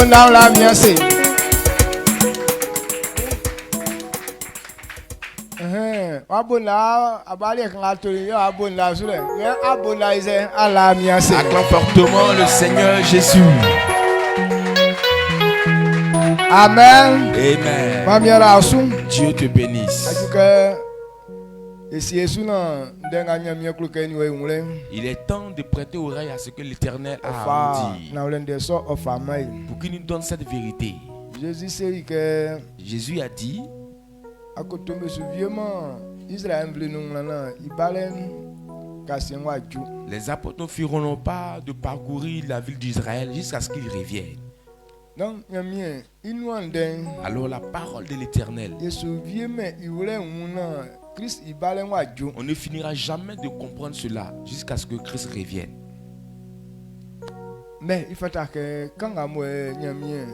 abona la miase. Abona abali kangatoli yo abona sule. Abona ise ala miase. Acclame fortement le Seigneur Jésus. Amen. Amen. Mamiara asu. Dieu te bénisse. Ajuke esi esu na ndenga nyamia kluke ni we nwule. Il est temps de prêter oreille à ce que l'Éternel a à Fa nous dire. na ulende so ofa mai. Pour qu'il nous donne cette vérité. Jésus sait que Jésus a dit, akotombe souviement Israël vle nunglana ibalen kasengwa ju. les apôtres ne feront pas de parcourir la ville d'Israël jusqu'à ce qu'ils reviennent. Donc nyamia inuanden Alors la parole de l'Éternel, Yesu vieme iwle nguna Christ ibalen wa ju. on ne finira jamais de comprendre cela jusqu'à ce que Christ revienne. Mais il faut que quand amwe nyamia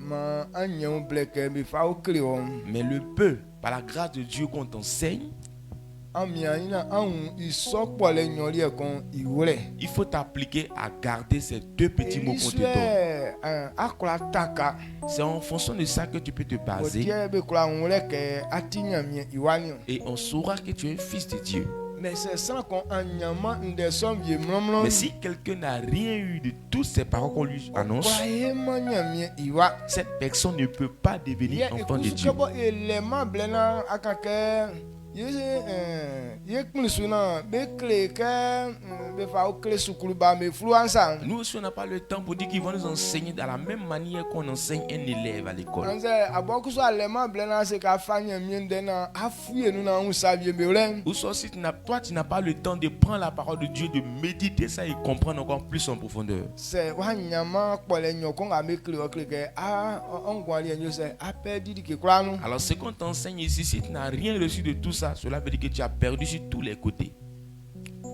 ma anyon bleke mi fa okleon. Mais le peu, par la grâce de Dieu qu'on t'enseigne, il faut t'appliquer à garder ces deux petits mots qu'on te donne. C'est en fonction de ça que tu peux te baser. Et on saura que tu es fils de Dieu. Mais c'est sans qu'on Mais si quelqu'un n'a rien eu de toutes ces paroles qu'on lui annonce, cette personne ne peut pas devenir enfant de Dieu. Nous aussi on n'a pas le temps pour dire qu'ils vont nous enseigner de la même manière qu'on enseigne un élève à l'école. Ou soit si toi tu n'as pas le temps de prendre la parole de Dieu, de méditer ça et comprendre encore plus en profondeur. Alors ce qu'on t'enseigne ici, si tu n'as rien reçu de tout ça, cela veut dire que tu as perdu sur tous les côtés.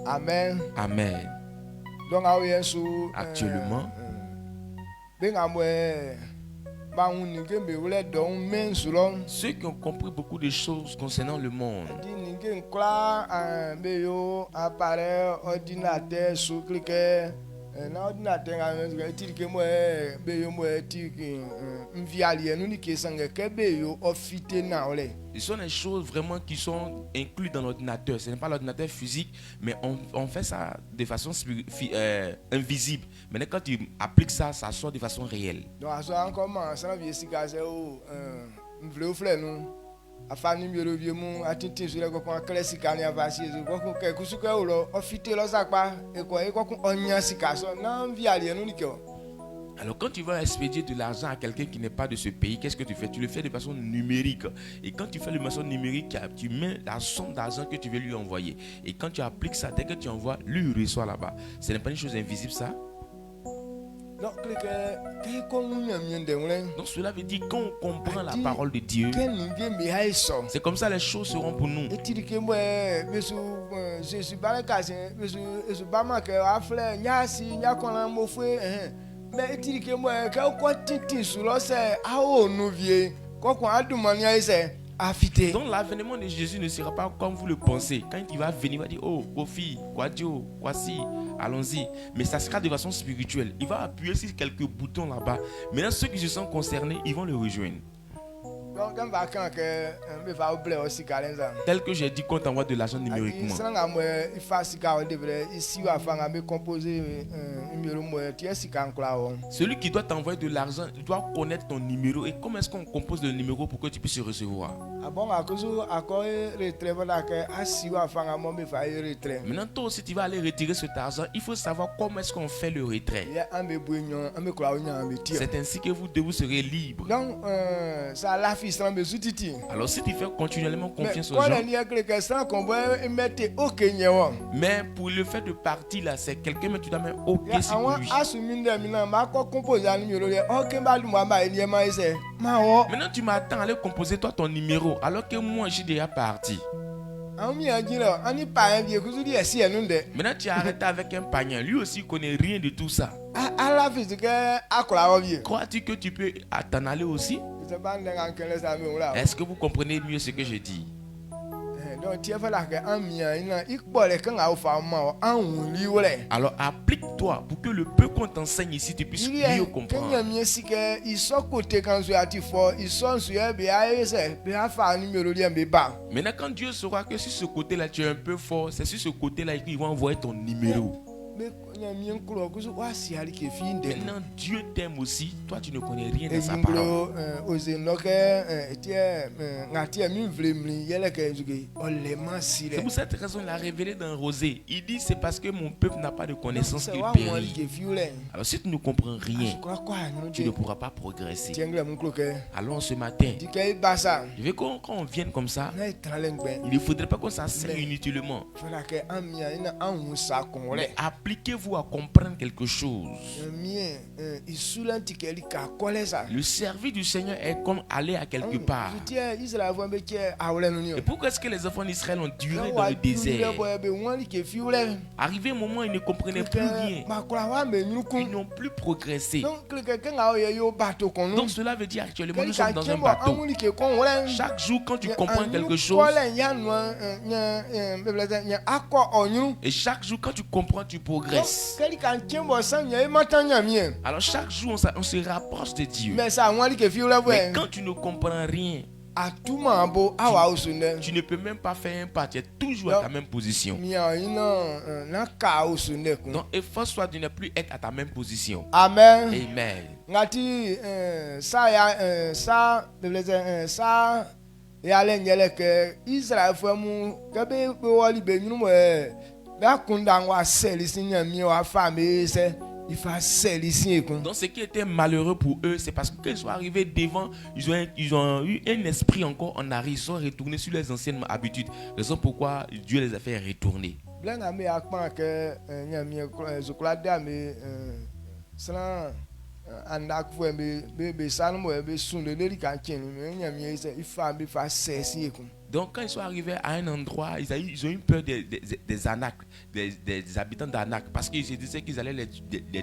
Amen. Amen. Donc Actuellement, ceux qui ont compris beaucoup de choses concernant le monde, ce sont des choses vraiment qui sont incluses dans l'ordinateur. Ce n'est pas l'ordinateur physique, mais on fait ça de façon invisible. Mais quand tu appliques ça, ça sort de façon réelle. Alors quand tu vas expédier de l'argent à quelqu'un qui n'est pas de ce pays, qu'est-ce que tu fais? Tu le fais de façon numérique. Et quand tu fais de façon numérique, tu mets la somme d'argent que tu veux lui envoyer. Et quand tu appliques ça, dès que tu envoies, lui il reçoit là-bas. Ce n'est pas une chose invisible ça? Donc cela veut dire qu'on comprend la parole de Dieu. C'est comme ça les choses seront pour nous. Donc l'avènement de Jésus ne sera pas comme vous le pensez. Quand il va venir, il va dire, oh, Kofi, Kwadjo, voici, allons-y. Mais ça sera de façon spirituelle. Il va appuyer sur quelques boutons là-bas. Maintenant, ceux qui se sont concernés, ils vont le rejoindre. Tel que j'ai dit qu'on t'envoie de l'argent numériquement. Celui qui doit t'envoyer de l'argent, il doit connaître ton numéro. Et comment est-ce qu'on compose le numéro pour que tu puisses recevoir? Maintenant, toi aussi, tu vas aller retirer cet argent. Il faut savoir comment est-ce qu'on fait le retrait. C'est ainsi que vous serez libre. Alors si tu fais continuellement confiance aux gens, mais pour le fait de partir là, c'est quelqu'un, mais tu dois mettre OK sur lui. Maintenant tu m'attends à aller composer toi ton numéro alors que moi j'ai déjà parti. Maintenant tu as arrêté avec un païen. Lui aussi il connaît rien de tout ça. Crois-tu que tu peux t'en aller aussi? Est-ce que vous comprenez mieux ce que je dis? donc tu fais la que en mien il peut les quand au femme en liure. Alors applique-toi pour que le peu qu'on t'enseigne ici, tu puisses mieux comprendre. Ils sont côté quand tu as fort, ils sont sur Maintenant, quand Dieu saura que sur ce côté-là, tu es un peu fort, c'est sur ce côté-là qu'il va envoyer ton numéro. Maintenant, Dieu t'aime aussi. Toi, tu ne connais rien de sa parole. C'est pour cette raison qu'il a révélé dans Rosée. Il dit c'est parce que mon peuple n'a pas de connaissance qu'il périt. Alors si tu ne comprends rien, tu ne pourras pas progresser. Alors ce matin, je veux quand on vienne comme ça, il ne faudrait pas qu'on s'enseigne inutilement. Mais appliquez-vous à comprendre quelque chose. Le service du Seigneur est comme aller à quelque part. Et pourquoi est-ce que les enfants d'Israël ont duré dans le désert? Arrivé un moment, ils ne comprenaient plus rien. Ils n'ont plus progressé. Donc cela veut dire actuellement nous sommes dans un bateau. Chaque jour quand tu comprends quelque chose, et chaque jour quand tu comprends, tu progresses. Alors chaque jour on se rapproche de Dieu. Mais quand tu ne comprends rien, tu ne peux même pas faire un pas, tu es toujours à ta même position. Donc efforce-toi de ne plus être à ta même position. Amen. Amen. Donc ce qui était malheureux pour eux, c'est parce que quand ils sont arrivés devant, ils ont eu un esprit encore en arrière, ils sont retournés sur les anciennes habitudes. Raison pourquoi Dieu les a fait retourner. Donc quand ils sont arrivés à un endroit, ils ont eu peur des Anak, des habitants d'Anak, parce qu'ils se disaient qu'ils allaient les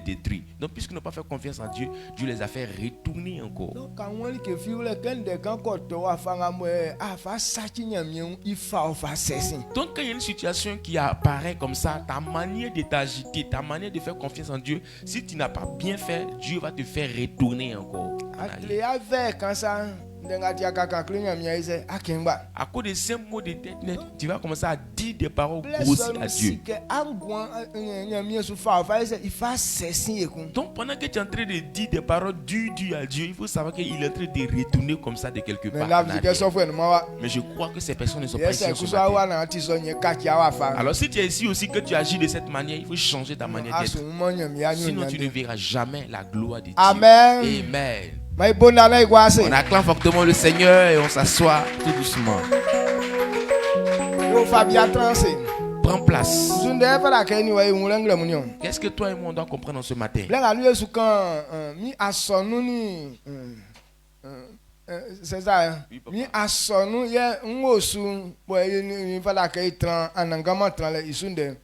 détruire. Donc puisqu'ils n'ont pas fait confiance en Dieu, Dieu les a fait retourner encore. Donc quand il y a une situation qui apparaît comme ça, ta manière de t'agiter, ta manière de faire confiance en Dieu, si tu n'as pas bien fait, Dieu va te faire retourner encore. À cause des simples mots de tête, tu vas commencer à dire des paroles grossières à Dieu. Donc pendant que tu es en train de dire des paroles dures à Dieu, il faut savoir qu'il est en train de retourner comme ça de quelque part. Mais je crois que ces personnes ne sont pas ici ce matin. Alors si tu es ici aussi que tu agis de cette manière, il faut changer ta manière d'être. Sinon tu ne verras jamais la gloire de Dieu. Amen. Amen. On acclame fortement le Seigneur et on s'assoit tout doucement. Prends place. Qu'est-ce que toi et moi on doit comprendre ce matin? C'est ça.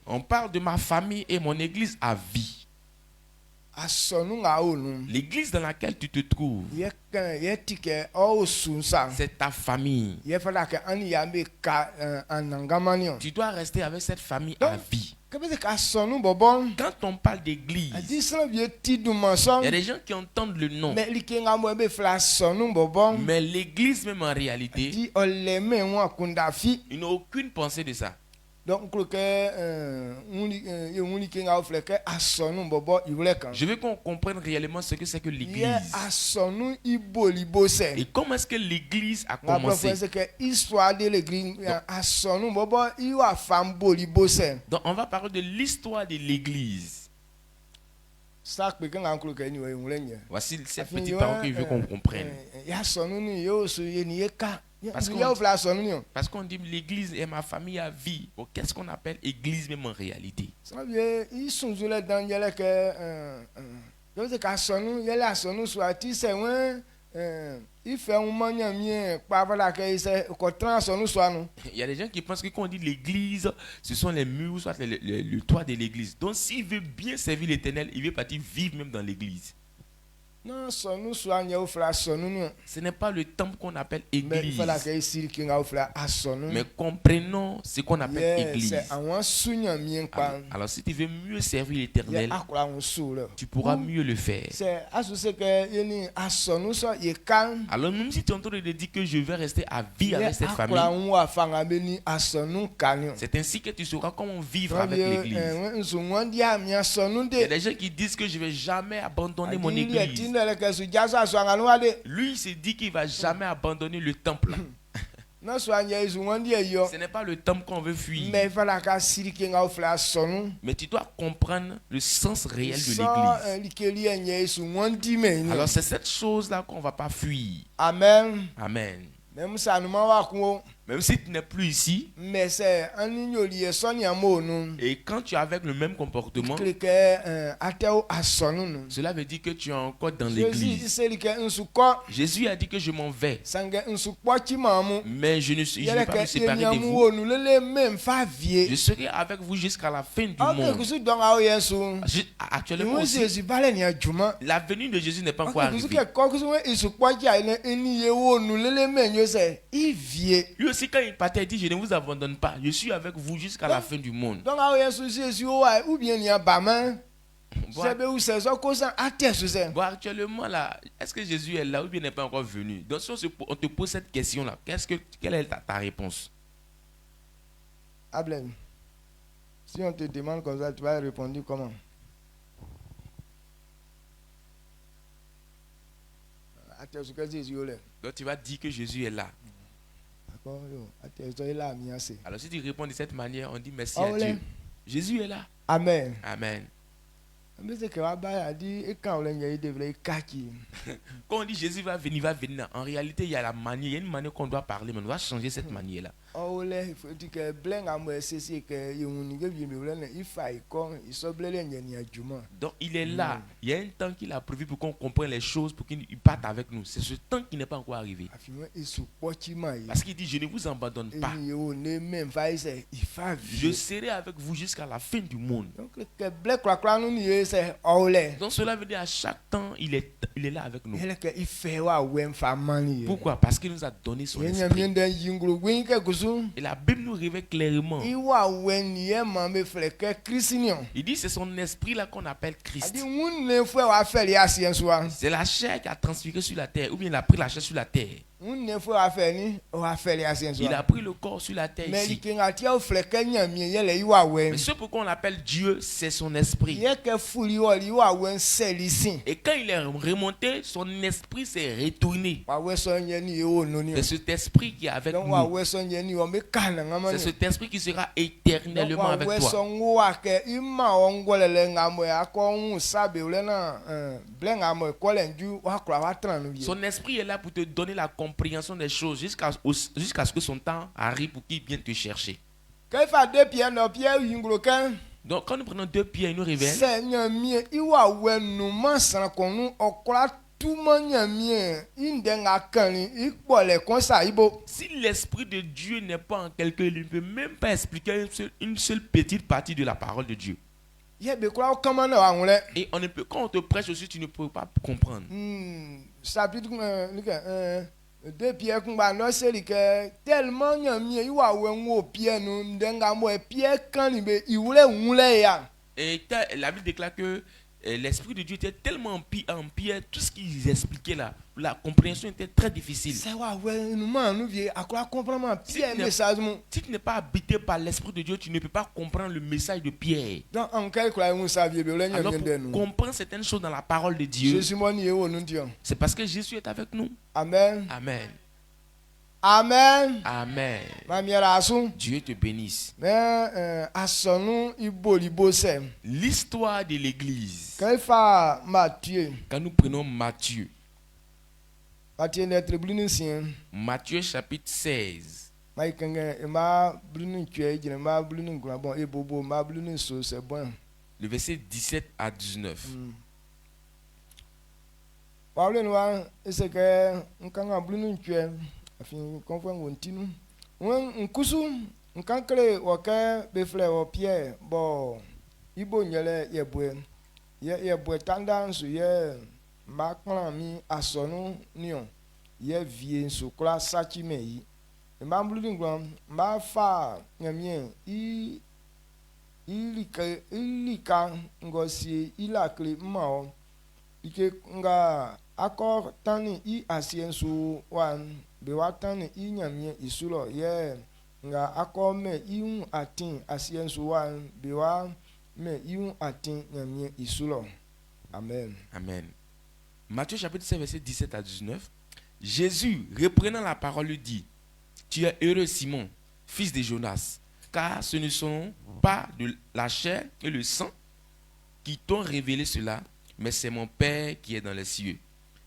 On parle de ma famille et mon église à vie. L'église dans laquelle tu te trouves, c'est ta famille. Tu dois rester avec cette famille à vie. Quand on parle d'église, il y a des gens qui entendent le nom, mais l'église même en réalité, ils n'ont aucune pensée de ça. Donc, je veux qu'on comprenne réellement ce que c'est que l'église. Et comment est-ce que l'église a commencé. Donc on va parler de l'histoire de l'église. Voici cette petite parole que je veux qu'on comprenne. Parce qu'on dit l'église est ma famille à vie. Bon, qu'est-ce qu'on appelle église même en réalité? Il y a des gens qui pensent que quand on dit l'église, ce sont les murs, soit le toit de l'église. Donc s'il veut bien servir l'Éternel, il veut partir vivre même dans l'église. Non, sonu soigne au frère sonu. Ce n'est pas le temple qu'on appelle Mais il église. fallait que ici qui a au frère à sonu. Mais comprenons ce qu'on appelle église. C'est un sougne mien pas. Alors si tu veux mieux servir l'Éternel, Yeah, tu pourras mieux le faire. c'est à ce que il a sonu so il can. Alors même si tu es en train de dire que je vais rester à vie avec cette famille, c'est ainsi que tu sauras comment vivre avec l'église. Il y a des gens qui disent que je ne vais jamais abandonner mon église. Lui, il s'est dit qu'il ne va jamais abandonner le temple. Ce n'est pas le temple qu'on veut fuir. Mais tu dois comprendre le sens réel de l'église. Alors c'est cette chose-là qu'on ne va pas fuir. Amen. Amen. Même si tu n'es plus ici, mais c'est un et quand tu es avec le même comportement, cela veut dire que tu es encore dans l'église. Jésus a dit que je m'en vais, mais je ne vais pas me séparer de vous. Je serai avec vous jusqu'à la fin du monde. Actuellement aussi, la venue de Jésus n'est pas encore arrivée. Lui aussi, quand il partait, il dit: je ne vous abandonne pas, je suis avec vous jusqu'à la fin du monde. Bon, actuellement là, est-ce que Jésus est là ou bien n'est pas encore venu? Donc si on te pose cette question là, quelle est ta réponse? Ablem, si on te demande comme ça, tu vas répondre comment? Donc tu vas dire que Jésus est là. Alors si tu réponds de cette manière, on dit merci à Dieu. Jésus est là. Amen. Amen. Quand on dit Jésus va venir, en réalité il y a la manière, il y a une manière qu'on doit parler, mais on doit changer cette manière-là. Donc il est là. Il y a un temps qu'il a prévu pour qu'on comprenne les choses, pour qu'il parte avec nous. C'est ce temps qui n'est pas encore arrivé. Parce qu'il dit: je ne vous abandonne pas. Je serai avec vous jusqu'à la fin du monde. Donc cela veut dire à chaque temps il est là avec nous. Pourquoi? Parce qu'il nous a donné son esprit. Et la Bible nous révèle clairement. Il dit c'est son esprit là qu'on appelle Christ. C'est la chair qui a transpiré sur la terre, ou bien il a pris la chair sur la terre. Il a pris le corps sur la terre ici. Mais ce pourquoi on l'appelle Dieu, c'est son esprit. Et quand il est remonté, son esprit s'est retourné. C'est cet esprit qui est avec nous. C'est cet esprit qui sera éternellement avec toi. Son esprit est là pour te donner la compréhension des choses jusqu'à ce que son temps arrive pour qu'il vienne te chercher. Donc quand nous prenons 2 Pierre, il nous révèle. Si l'esprit de Dieu n'est pas en quelqu'un, il ne peut même pas expliquer une seule petite partie de la parole de Dieu. Et on ne peut, quand on te prêche aussi, tu ne peux pas comprendre. Chapitre 2 Pierre tellement et la Bible déclare que l'esprit de Dieu était tellement en Pierre, tout ce qu'ils expliquaient là, la compréhension était très difficile. Si tu n'es pas habité par l'esprit de Dieu, tu ne peux pas comprendre le message de Pierre. Alors pour comprendre certaines choses dans la parole de Dieu, c'est parce que Jésus est avec nous. Amen. Amen. Amen. Amen. Dieu te bénisse. L'histoire de l'église. Quand nous prenons Matthieu. Matthieu chapitre 16. Le verset 17 à 19. Nkankle wake befle wo Pierre bo ibo nyele yebwe tanda nsu ye mba kplan mi asonu nion ye vie nsukla sachime yi mba bluding glam mba fa nyamien ilika ngosi ilakle mao ike nga akor tani I asiensu wan be watani I nyamien isulo ye nga akor me iun atin asiensu wan be wa me iun atin nyamien isulo. Amen. Amen. Matthieu chapitre 5 verset 17 à 19. Jésus, reprenant la parole, lui dit: Tu es heureux, Simon, fils de Jonas, car ce ne sont pas de la chair et le sang qui t'ont révélé cela, mais c'est mon Père qui est dans les cieux.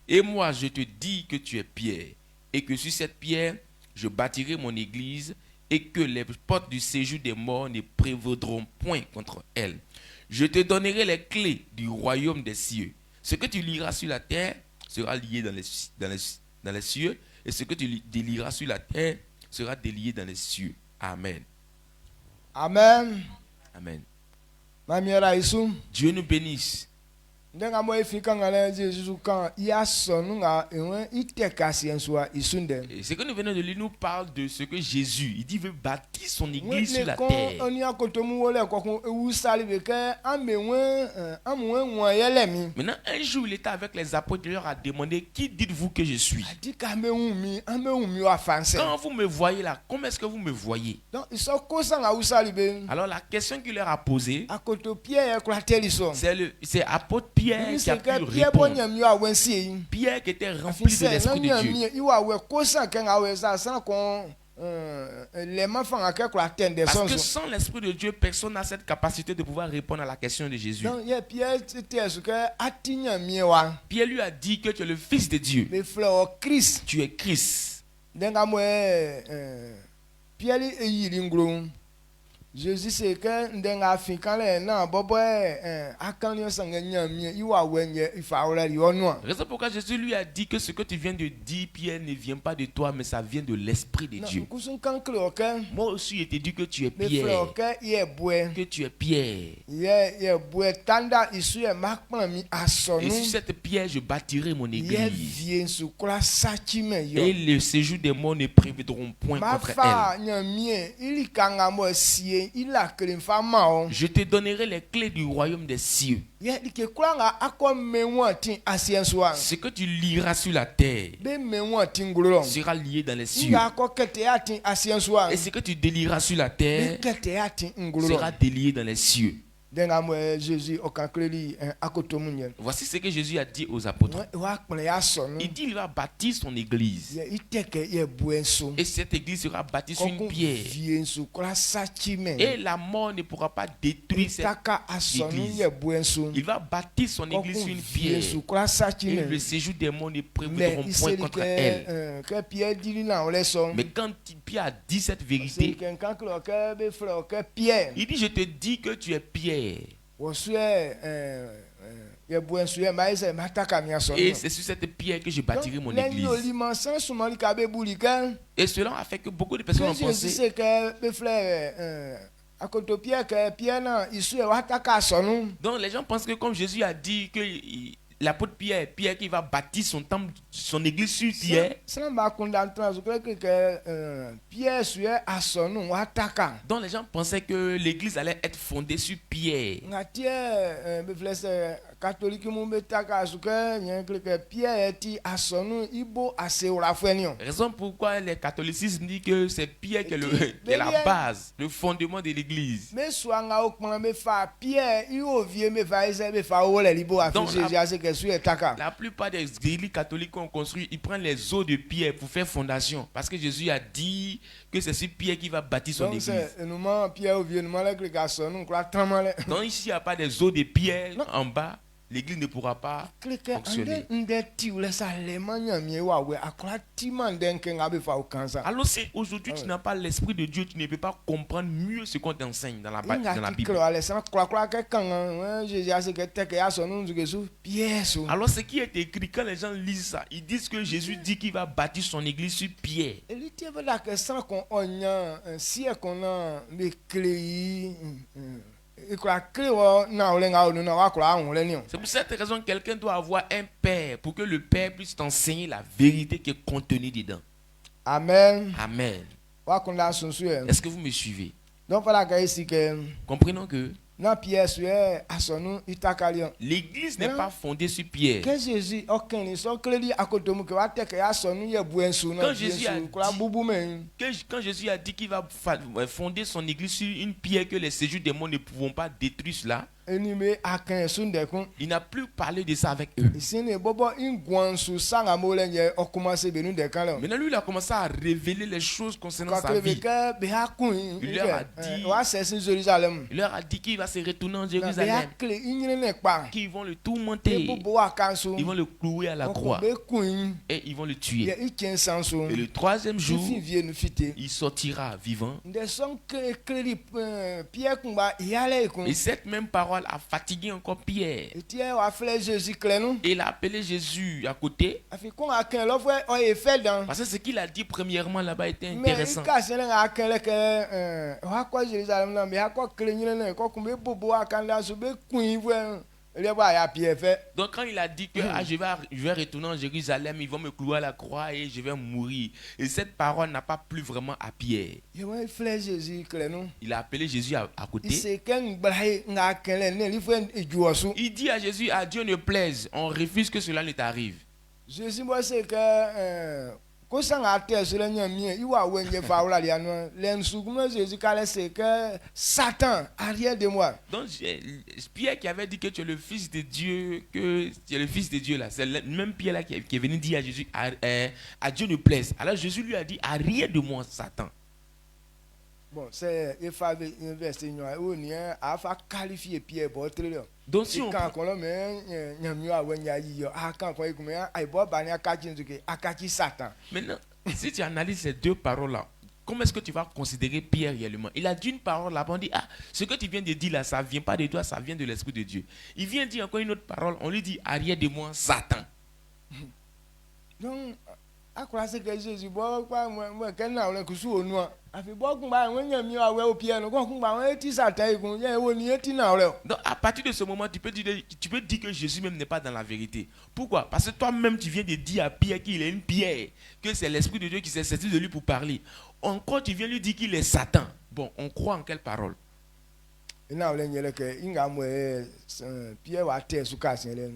Et moi, je te dis que tu es Pierre, et que sur cette pierre, je bâtirai mon église, et que les portes du séjour des morts ne prévaudront point contre elle. Je te donnerai les clés du royaume des cieux. Ce que tu liras sur la terre sera lié dans les cieux, et ce que tu délieras sur la terre sera délié dans les cieux. Amen. Amen. Amen. Mamiera isu. Dieu nous bénisse. Ndenga mo efika ngale Jésus kan ya sonu nga enwe iteka siensua isunde. Et ce que nous venons de lire nous parle de ce que Jésus, il dit, veut bâtir son église sur la terre. Maintenant, un jour, il était avec les apôtres, il leur a demandé: Qui dites-vous que je suis? Quand vous me voyez là, comment est-ce que vous me voyez? Alors la question qu'il leur a posée, c'est apôtre Pierre qui a pu répondre. Pierre qui était rempli de l'Esprit de Dieu. Parce que sans l'Esprit de Dieu, personne n'a cette capacité de pouvoir répondre à la question de Jésus. Pierre lui a dit que tu es le Fils de Dieu. Tu es Christ. Jésus c'est que ndenga africain na bobo akanyo sanganya iwa wenye ifaola liono. Raison pourquoi Jésus lui a dit que ce que tu viens de dire, Pierre, ne vient pas de toi, mais ça vient de l'Esprit de Dieu. Moi aussi, je t'ai dit que tu es Pierre. Que tu es Pierre. Et sur cette pierre, je bâtirai mon église. Et le séjour des morts ne prévaudront point contre elle. Je te donnerai les clés du royaume des cieux. Ce que tu liras sur la terre sera lié dans les cieux. Et ce que tu délieras sur la terre sera délié dans les cieux. Voici ce que Jésus a dit aux apôtres. Il dit qu'il va bâtir son église. Et cette église sera bâtie sur une pierre. Et la mort ne pourra pas détruire cette église. Il va bâtir son église sur une pierre. Et le séjour des morts ne prévaudront point contre elle. Mais quand Pierre a dit cette vérité, il dit: Je te dis que tu es Pierre. Et c'est sur cette pierre que je bâtirai mon église. Et cela a fait que beaucoup de personnes ont pensé donc les gens pensent que comme Jésus a dit que l'apôtre Pierre qui va bâtir son temple, son église sur pierre. Donc les gens pensaient que l'église allait être fondée sur pierre. Raison pourquoi les catholicistes disent que c'est Pierre qui est la base, le fondement de l'église. Donc la plupart des églises catholiques ont construit, ils prennent les os de pierre pour faire fondation. Parce que Jésus a dit que c'est sur pierre qui va bâtir son église. Donc ici, il n'y a pas des os de pierre en bas. L'église ne pourra pas fonctionner. Alors si aujourd'hui tu n'as pas l'Esprit de Dieu, tu ne peux pas comprendre mieux ce qu'on t'enseigne dans la Bible. Alors ce qui est écrit, quand les gens lisent ça, ils disent que Jésus dit qu'il va bâtir son église sur pierre. ikura kiri wo na ole nga onu na wa kura ahun le ni o. C'est pour cette raison que quelqu'un doit avoir un père pour que le père puisse t'enseigner la vérité qui est contenue dedans. Amen. Amen. Wa kun la sunsu e. Est-ce que vous me suivez? Donc voilà ga ici que Comprenons que na Pierre suye asonu itakali on. l'église n'est Non. pas fondée sur Pierre. Que Jésus aucun ni so kreli akotomu ke wa teke asonu ye buensu na Quand Jésus a kura dit- bubu men. Quand Jésus a dit qu'il va fonder son église sur une pierre que les séjours des mondes ne pourront pas détruire cela, Enime akan sunde kun. il n'a plus parlé de ça avec eux. Isini bobo ingwansu sanga mole nye okumase benu de kan le. Maintenant, lui, il a commencé à révéler les choses concernant Kwa sa krebe vie. ke be hakun. Il leur a dit- Wa sesin Jérusalem. Il leur a dit qu'il va se retourner en Be Jérusalem, hakle inyine ne pa. qu'ils vont le Te tourmenter, bobo akansu. ils vont le clouer à la croix Be kun. et ils vont le Ye tuer. iken sanso. Et le troisième jour, Jour vie nu fite. il sortira vivant. Nde son kreli Pierre kumba yale kun. Et cette même parole a fatigué encore Pierre. Etie wa fle Jésus kle nou. Et il a appelé Jésus à côté. Afi kon akan lo fwe o e fait dans. Parce que ce qu'il a dit premièrement là-bas était Mais intéressant. ika sele akan le ke wa kwa Jérusalem na be akwa kle nyine ne ko kumbe bobo akan la so be kun vwe. Le ba ya Pierre fait. Donc quand il a dit que je vais retourner en Jérusalem, ils vont me clouer à la croix et je vais mourir. Et cette parole n'a pas plu vraiment à Pierre. Ye wa fle Jésus kle nou. Il a appelé Jésus à côté. C'est ken brahe nga ken le ne li fwe ejuosu. Il dit à Jésus, à Dieu ne plaise, on refuse que cela ne t'arrive. Jésus mo se ke ko sanga te so le nyamie iwa wenje faula li anu le nsukumo Jésus kale se que Satan arrière de moi. Donc Pierre qui avait dit que tu es le fils de Dieu, que tu es le fils de Dieu là, c'est le même Pierre là qui est venu dire à Jésus, à Dieu ne plaise. Alors Jésus lui a dit, arrière de moi Satan. Bon, c'est il faut investir on ni a fa qualifier Pierre botre le. Donc si on Quand on me nyamio a wenya yi yo a kan ko ikume ai bo ba ni akachi nzuke akachi Satan. Maintenant, si tu analyses ces deux paroles-là, comment est-ce que tu vas considérer Pierre réellement? Il a dit une parole là, on dit, ah, ce que tu viens de dire là, ça ne vient pas de toi, ça vient de l'Esprit de Dieu. Il vient dire encore une autre parole, on lui dit, arrière de moi, Satan. Donc akura se que Jésus bo pa mo ken na ole kusu onu afi bo kun ba won nyamio a we o Pierre no kun ba won ti Satan ikun ye wo ni eti na ole. Donc à partir de ce moment, tu peux dire que Jésus même n'est pas dans la vérité. Pourquoi? Parce que toi-même, tu viens de dire à Pierre qu'il est une pierre, que c'est l'Esprit de Dieu qui s'est sorti de lui pour parler. Encore, tu viens lui dire qu'il est Satan. Bon, on croit en quelle parole? Na ole nyele ke inga mo Pierre wa te su ka sen le.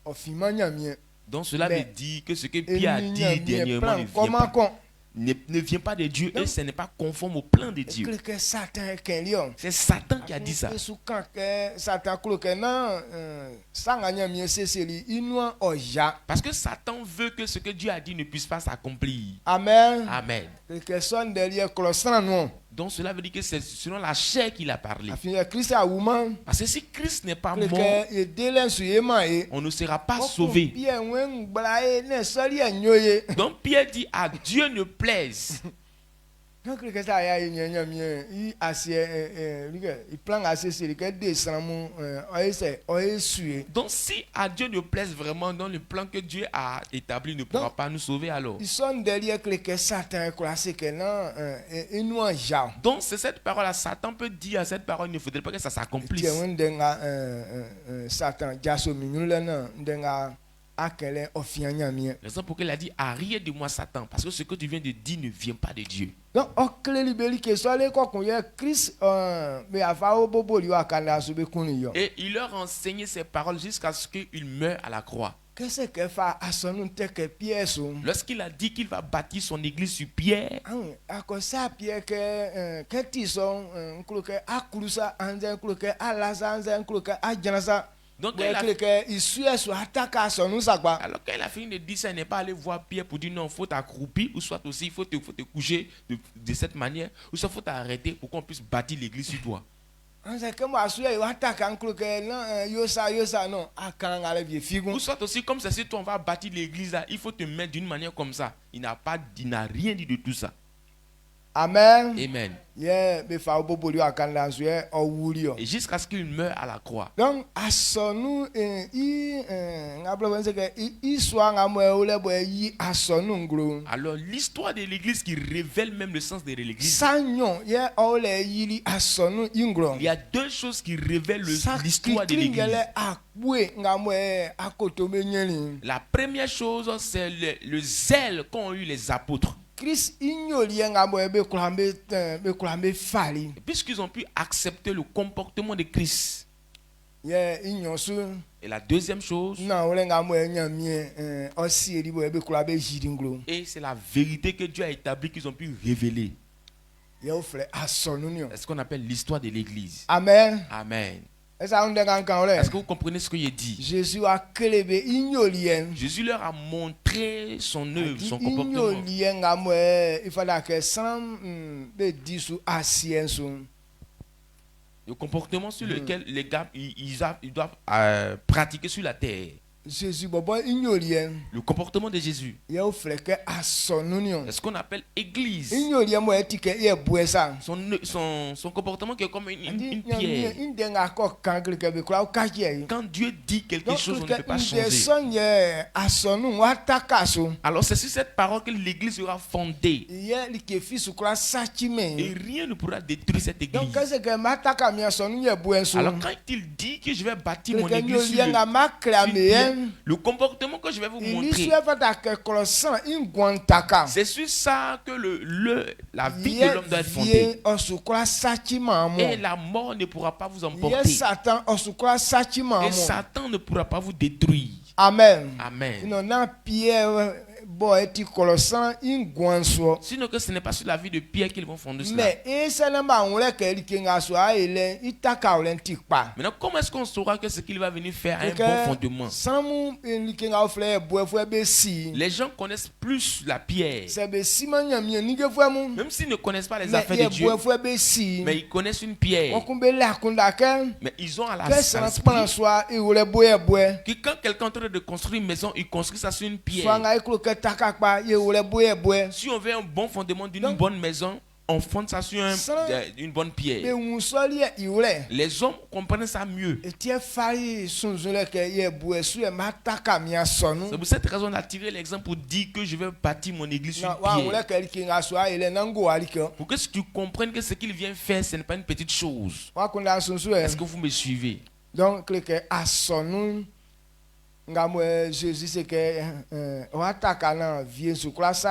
O fi ma nyamie. Donc cela Mais- veut dire que ce que Pierre a dit dernièrement ne vient pas de Dieu et ce n'est pas conforme au plan de Dieu. Que Satan ken lion. C'est Satan qui a dit ça. Satan klo ke na sanga nyamie seseli inua oja. Parce que Satan veut que ce que Dieu a dit ne puisse pas s'accomplir. Amen. Amen. Que son derrière closan non. Donc cela veut dire que c'est selon la chair qu'il a parlé. Afi Christ a woman. Parce que si Christ n'est pas mort, Que e delen su ye ma e. on ne sera pas sauvé. Pierre wen gbla e ne soli enyoye. Donc Pierre dit à Dieu ne plaise. Quand que ça ya nyamie i asie il plan assez que descend o sué. Donc si à Dieu ne plaise vraiment dans le plan que Dieu a établi ne pourra pas nous sauver alors. Ils sont derrière que Satan classé que non et nous en ja. Donc c'est cette parole à Satan peut dire à cette parole il ne faudrait pas que ça s'accomplisse. Tiens on denga Satan jaso minule na denga akele ofianya mie. Raison pour laquelle il a dit arrière de moi Satan parce que ce que tu viens de dire ne vient pas de Dieu. Donc okle libeli que soit les ko kon Christ mais ava o bobo li akanda so be kunu yo. Et il leur enseignait ces paroles jusqu'à ce qu'il meure à la croix. Qu'est-ce que fa asonu te que Pierre so? Lorsqu'il a dit qu'il va bâtir son église sur pierre, Ako sa Pierre que ti son nklo que akulusa anze nklo que alaza anze nklo que ajanasa. donc Alors quand il a fini de dire ça, il n'est pas allé voir Pierre pour dire non, il faut t'accroupir, ou soit aussi il faut te coucher de cette manière, ou soit il faut t'arrêter pour qu'on puisse bâtir l'église sur toi. Ou soit aussi comme ça, si toi on va bâtir l'église là, il faut te mettre d'une manière comme ça. Il n'a rien dit de tout ça. Amen. Amen. Yeah, be fa oboboli akanda so ye owuri. Et jusqu'à ce qu'il meure à la croix. Donc asonu ngablo bense ke iswa ngamwe ole boy yi asonu ngro. Alors l'histoire de l'église qui révèle même le sens de l'église. Sanyon ye ole yili asonu ingro. Il y a deux choses qui révèlent l'histoire de l'église. La première chose, c'est le zèle qu'ont eu les apôtres. Puisqu'ils ont pu accepter le comportement de Christ. Et la deuxième chose, et c'est la vérité que Dieu a établie qu'ils ont pu révéler. C'est ce qu'on appelle l'histoire de l'église. Amen. Amen. Est-ce Est-ce que vous comprenez ce que j'ai dit? Jésus leur a montré son œuvre, son comportement. Le comportement sur lequel les gars ils doivent pratiquer sur la terre. Le comportement de Jésus. C'est ce qu'on appelle église. Son comportement qui est comme une pierre. Quand Dieu dit quelque chose, on ne peut pas changer. Alors c'est sur cette parole que l'église sera fondée. Et rien ne pourra détruire cette église. Alors quand il dit que je vais bâtir mon église sur le comportement que je vais vous montrer, c'est sur ça que la vie de l'homme doit être fondée. Et la mort ne pourra pas vous emporter. Et Satan ne pourra pas vous détruire. Amen. Amen. Sinon que ce n'est pas sur la vie de Pierre qu'ils vont fonder cela. Maintenant, comment est-ce qu'on saura que ce qu'il va venir faire a un bon fondement? Les gens connaissent plus la pierre. Même s'ils ne connaissent pas les affaires de Dieu, mais ils connaissent une pierre. Mais ils ont à la l'esprit que quand quelqu'un est en train de construire une maison, il construit ça sur une pierre. Si on veut un bon fondement d'une bonne maison, on fonde ça sur une bonne pierre. Les hommes comprennent ça mieux. C'est pour cette raison qu'on a tiré l'exemple pour dire que je vais bâtir mon église sur une pierre. Pour que tu comprennes que ce qu'il vient faire, ce n'est pas une petite chose. Est-ce que vous me suivez? Donc, Jésus c'est que vient sur classe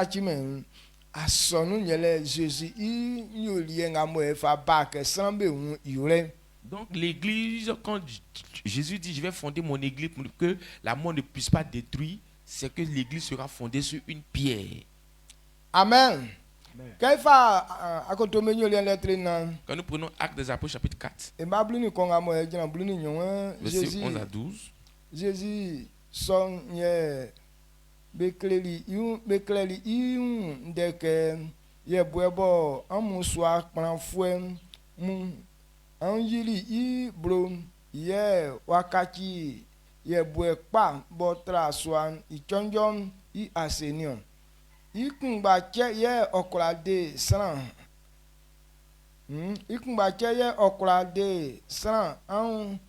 donc l'église, quand Jésus dit je vais fonder mon église pour que la mort ne puisse pas détruire, c'est que l'église sera fondée sur une pierre. Amen. Quand nous prenons Actes des Apôtres chapitre 4, verset 11 à 12, Jésus son bekleli ndeke ye boebo amuswa kpanfue mu anjili i bro ye wakati ye boekpa botra swan ichonjon i asenion ikungba che ye okulade sran an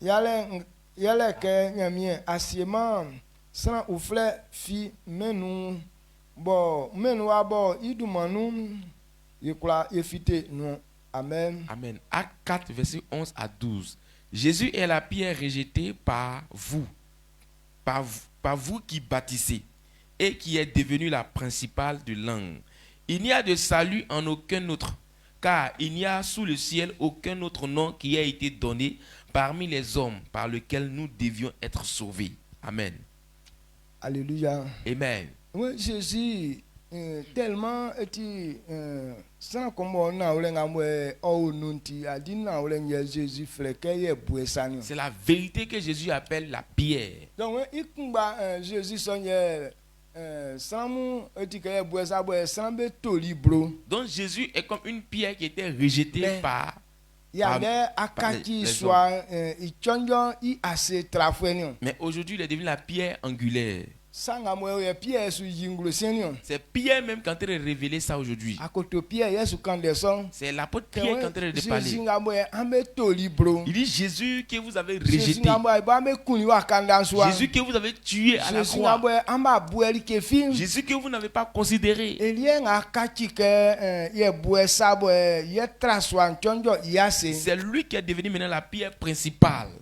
yale ke nyamie asiema san oufle fi menu abo idumanu yekula efite non. Amen. Amen. Acte 4 verset 11 à 12. Jésus est la pierre rejetée par vous qui bâtissez et qui est devenue la principale de l'angle. Il n'y a de salut en aucun autre, car il n'y a sous le ciel aucun autre nom qui a été donné parmi les hommes par lequel nous devions être sauvés. Amen. Alléluia. Amen. Oui, Jésus tellement était sans comme on a Jésus c'est la vérité que Jésus appelle la pierre. Donc Jésus donc Jésus est comme une pierre qui était rejetée par mais aujourd'hui il est devenu la pierre angulaire. sanga mo ye Pierre su jinglo senior C'est Pierre même qui est en train de révéler ça aujourd'hui. akoto Pierre yesu kandeson C'est l'apôtre Pierre qui est en train de Jésus parler. nga mo ambe toli bro Il dit Jésus que vous avez Jésus rejeté. nga mo ba me kuni wa kandanswa Jésus que vous avez tué à la Jésus nga croix. mo amba bueli ke film Jésus que vous n'avez pas considéré. elie nga kachi ke ye bue sabo ye traswa nchonjo yase C'est lui qui est devenu maintenant la pierre principale.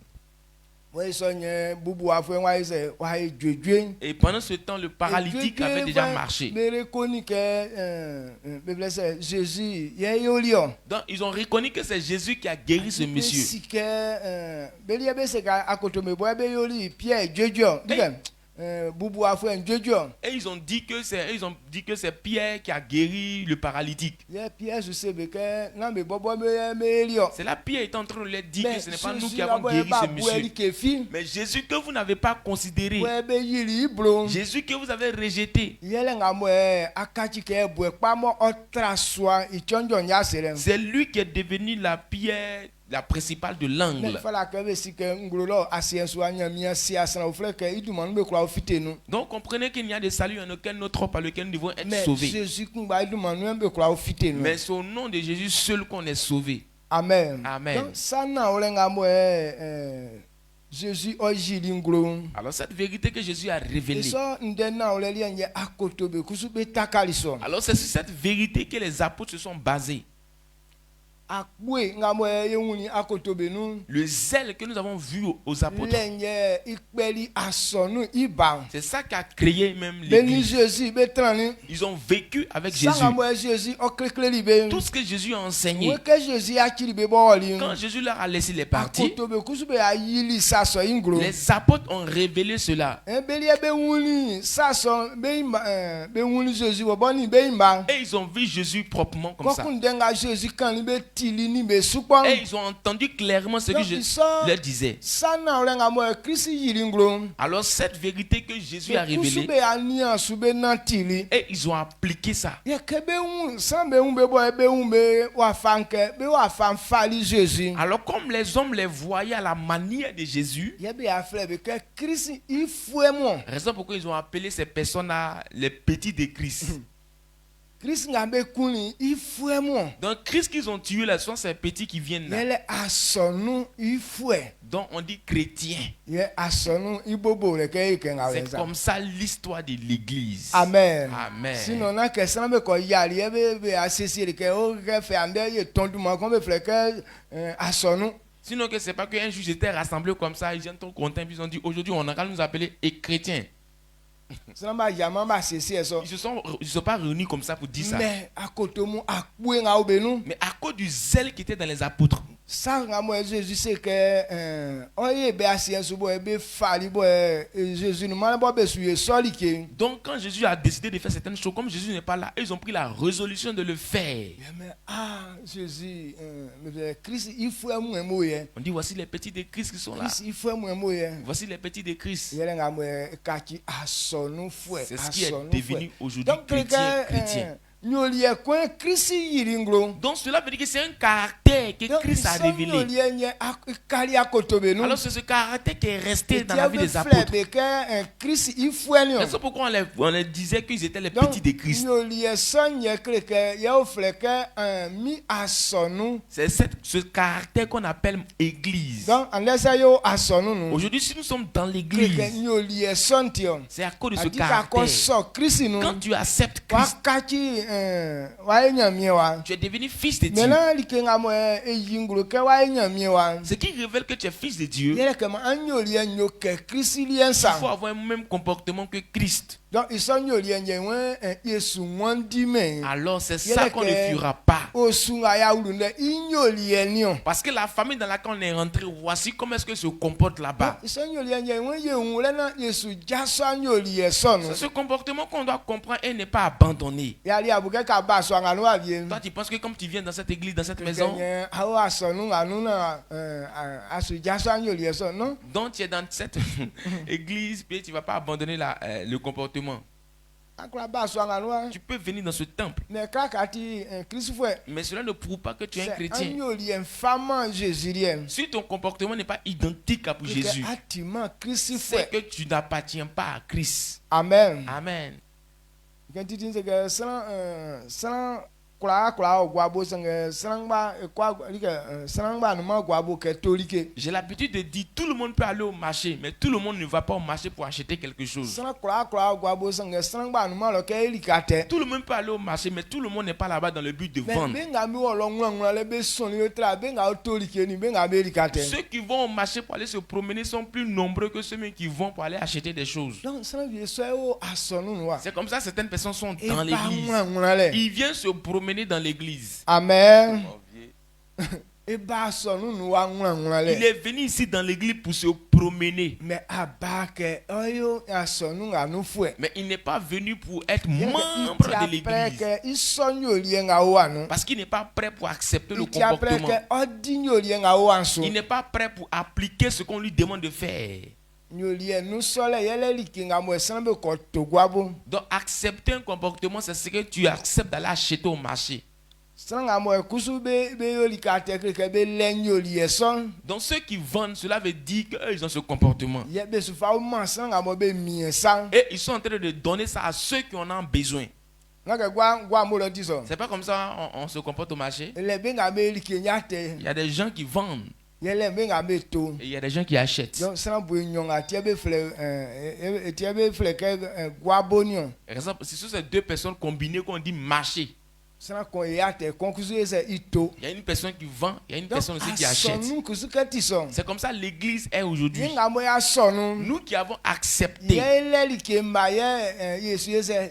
we so nye bubu afwe wa ise wa dwedwe Et pendant ce temps, le paralytique avait déjà marché. mere koni ke bebele se Jésus ye yolio Donc, ils ont reconnu que c'est Jésus qui a guéri ce monsieur. sike belie be se ka akoto me bo be yoli Pierre dwedwe dikem bubu afwe dwedwe Et ils ont dit que c'est Pierre qui a guéri le paralytique. ye Pierre je sais be ke na me bobo me elio C'est là Pierre est en train de leur dire que ce n'est pas nous qui Jésus avons guéri ce bueli monsieur. ke film Mais Jésus que vous n'avez pas considéré. we be yiri bro Jésus que vous avez rejeté. yele nga mo akachi ke bue pamo otraswa ichonjo nyasere C'est lui qui est devenu la pierre, la principale de l'angle. fala ke be sike ngulolo asienso anya mia si asana ofle ke idumon be kura ofite nu Donc comprenez qu'il n'y a de salut en aucun autre par lequel nous devons être mais sauvés. Jésus kumba idumon be kura ofite nu Mais c'est au nom de Jésus seul qu'on est sauvé. amen Amen. donc sana ole nga mo Jésus ojili nglo Alors cette vérité que Jésus a révélée. so ndena ole lienye akotobe kusube takaliso Alors c'est sur cette vérité que les apôtres se sont basés. akwe nga mo yewuni akotobe nu Le zèle que nous avons vu aux apôtres, lenye ikpeli asonu iban c'est ça qui a créé même beni l'église. Jésus betrani Ils ont vécu avec Jésus. sanga mo Jésus oklekleli be Tout ce que Jésus a enseigné. we ke Jésus akili be boli Quand Jésus leur a laissé les parties, akotobe kusube ayili saso ingro les apôtres ont révélé cela. beli be wuni saso be wuni Jésus wo boni be imba Et ils ont vu Jésus proprement comme ça. kokundenga Jésus kan be tili ni be supon Et ils ont entendu clairement ce que Donc, Jésus ça- leur disait. sana olenga mo Christ yili ngro Alors cette vérité que Jésus a révélée, kusube ania sube nantili et ils ont appliqué ça. ye kebe un sambe un be boy be un be wa fanke be wa fan fali Jésus Alors comme les hommes les voyaient à la manière de Jésus, ye be afle be que Christ il fouet moi raison pourquoi ils ont appelé ces personnes-là les petits de Christ. Christ nga be kuni il fouet moi Donc Christ qu'ils ont tué là, ce sont ces petits qui viennent là. yele asonu il fouet Donc on dit chrétiens. ye asonu ibobo le ke ikenga C'est weza comme ça l'histoire de l'église. amen Amen. sinon na ke sana be ko yali ye be asisi ke o ke fe ande ye tondu mo ko be fle ke asonu Sinon que c'est pas qu'un juge était rassemblé comme ça, ils étaient trop contents, puis ils ont dit aujourd'hui on a qu'à nous appeler et chrétiens. sana ba yama ba sisi eso Ils se sont pas réunis comme ça pour dire ça. mais akotomu akwe nga obenu Mais à cause du zèle qui était dans les apôtres. ça nga mo Jésus c'est que oye be asienso bo be fali bo Jésus no man bo be suye soli ke Donc quand Jésus a décidé de faire certaines choses, comme Jésus n'est pas là, ils ont pris la résolution de le faire. mais Jésus mais Christ il faut mu emo ye On dit voici les petits de Christ qui sont là. Christ il faut mu emo ye Voici les petits de Christ. yele nga mo kaki asonu fue C'est ce qui est asonu devenu fue. aujourd'hui Donc chrétien. nyoli e ko Christ yiri nglo Donc cela veut dire que c'est un caractère que Christ a révélé. nyoli nye kali akotobe nu Alors c'est ce caractère qui est resté dans la vie des apôtres. Christ il faut ni C'est pourquoi on les disait qu'ils étaient les donc petits de Christ. nyoli e sonye kreke ya ofleke mi asonu C'est ce caractère qu'on appelle église. donc unless yo asonu nu Aujourd'hui, si nous sommes dans kreke l'église, nyoli e sontion c'est à cause de ce adika ko caractère. so Christ nu Quand tu acceptes Christ, wakati wa enyamie wa tu es devenu fils de Dieu. maintenant likenga mo eyingulu ke wa enyamie wa Ce qui révèle que tu es fils de Dieu, yele ke ma anyoli enyo ke Christ il liensa faut avoir le même comportement que Christ. donc isonyoli enye we Yesu wandi me Alors c'est ça qu'on ne fera pas. osunga ya ulunde inyoli enyo Parce que la famille dans laquelle on est rentré, voici comment est-ce que se comporte là-bas. isonyoli enye we ye unle na Yesu jaso anyoli esonu C'est ce comportement qu'on doit comprendre et ne pas abandonner. yali abuke ka baso nganu avie Toi, tu penses que comme tu viens dans cette église, dans cette maison, kenye awo asonu nganu na asu jaso anyoli esonu non donc tu es dans cette église, puis tu ne vas pas abandonner le comportement. akla ba so nganoa Tu peux venir dans ce temple, mais kakati Christophe mais cela ne prouve pas que tu es un c'est chrétien. anyoli femme Jésus Si ton comportement n'est pas identique à pour Jésus, atiment Christophe c'est que tu n'appartiens pas à Christ. amen Amen. quand tu dis que sans kula gwabo sanga sangba kwa sangba no gwabo catholique J'ai l'habitude de dire tout le monde peut aller au marché, mais tout le monde ne va pas au marché pour acheter quelque chose. sang kula gwabo sanga sangba no lo ke likate Tout le monde peut aller au marché, mais tout le monde n'est pas là-bas dans le but de mais vendre. benga mi wolo ngwa le be son le tra benga catholique ni benga be likate Ceux qui vont au marché pour aller se promener sont plus nombreux que ceux qui vont pour aller acheter des choses. donc sang vie so o asonu no wa C'est comme ça certaines personnes sont dans et l'église. Ils viennent se promener dans l'église. amen et ba sonu no wa Il est venu ici dans l'église pour se promener. mais abake oyo asonu nganu fue Mais il n'est pas venu pour être membre de l'église. que isonyo lienga wanu Parce qu'il n'est pas prêt pour accepter le il après comportement. que odinyo lienga wanso Il n'est pas prêt pour appliquer ce qu'on lui demande de faire. nyolie nu sole yele likinga mo sanbe ko togwabo Donc accepter un comportement, c'est ce que tu acceptes d'aller acheter au marché. sanga mo kusu be yoli ka tekre be lenyoli eson Donc ceux qui vendent, cela veut dire qu'eux, ils ont ce comportement. ye be su fa o man sanga mo be miensan Et ils sont en train de donner ça à ceux qui en ont besoin. nga gwa mo lo tiso C'est pas comme ça on se comporte au marché. le benga be likenya te Il y a des gens qui vendent yele benga be to et il y a des gens qui achètent. donc sans bo nyonga tie be fle tie be fle ke gwabonion Par exemple, si ce sont ces deux personnes combinées qu'on dit marché, sans ko yate conclusion c'est ito il y a une personne qui vend, il y a une donc personne aussi qui achète. sonu kusu ke tison C'est comme ça l'église est aujourd'hui. nga mo ya sonu Nous qui avons accepté, yele likemba ye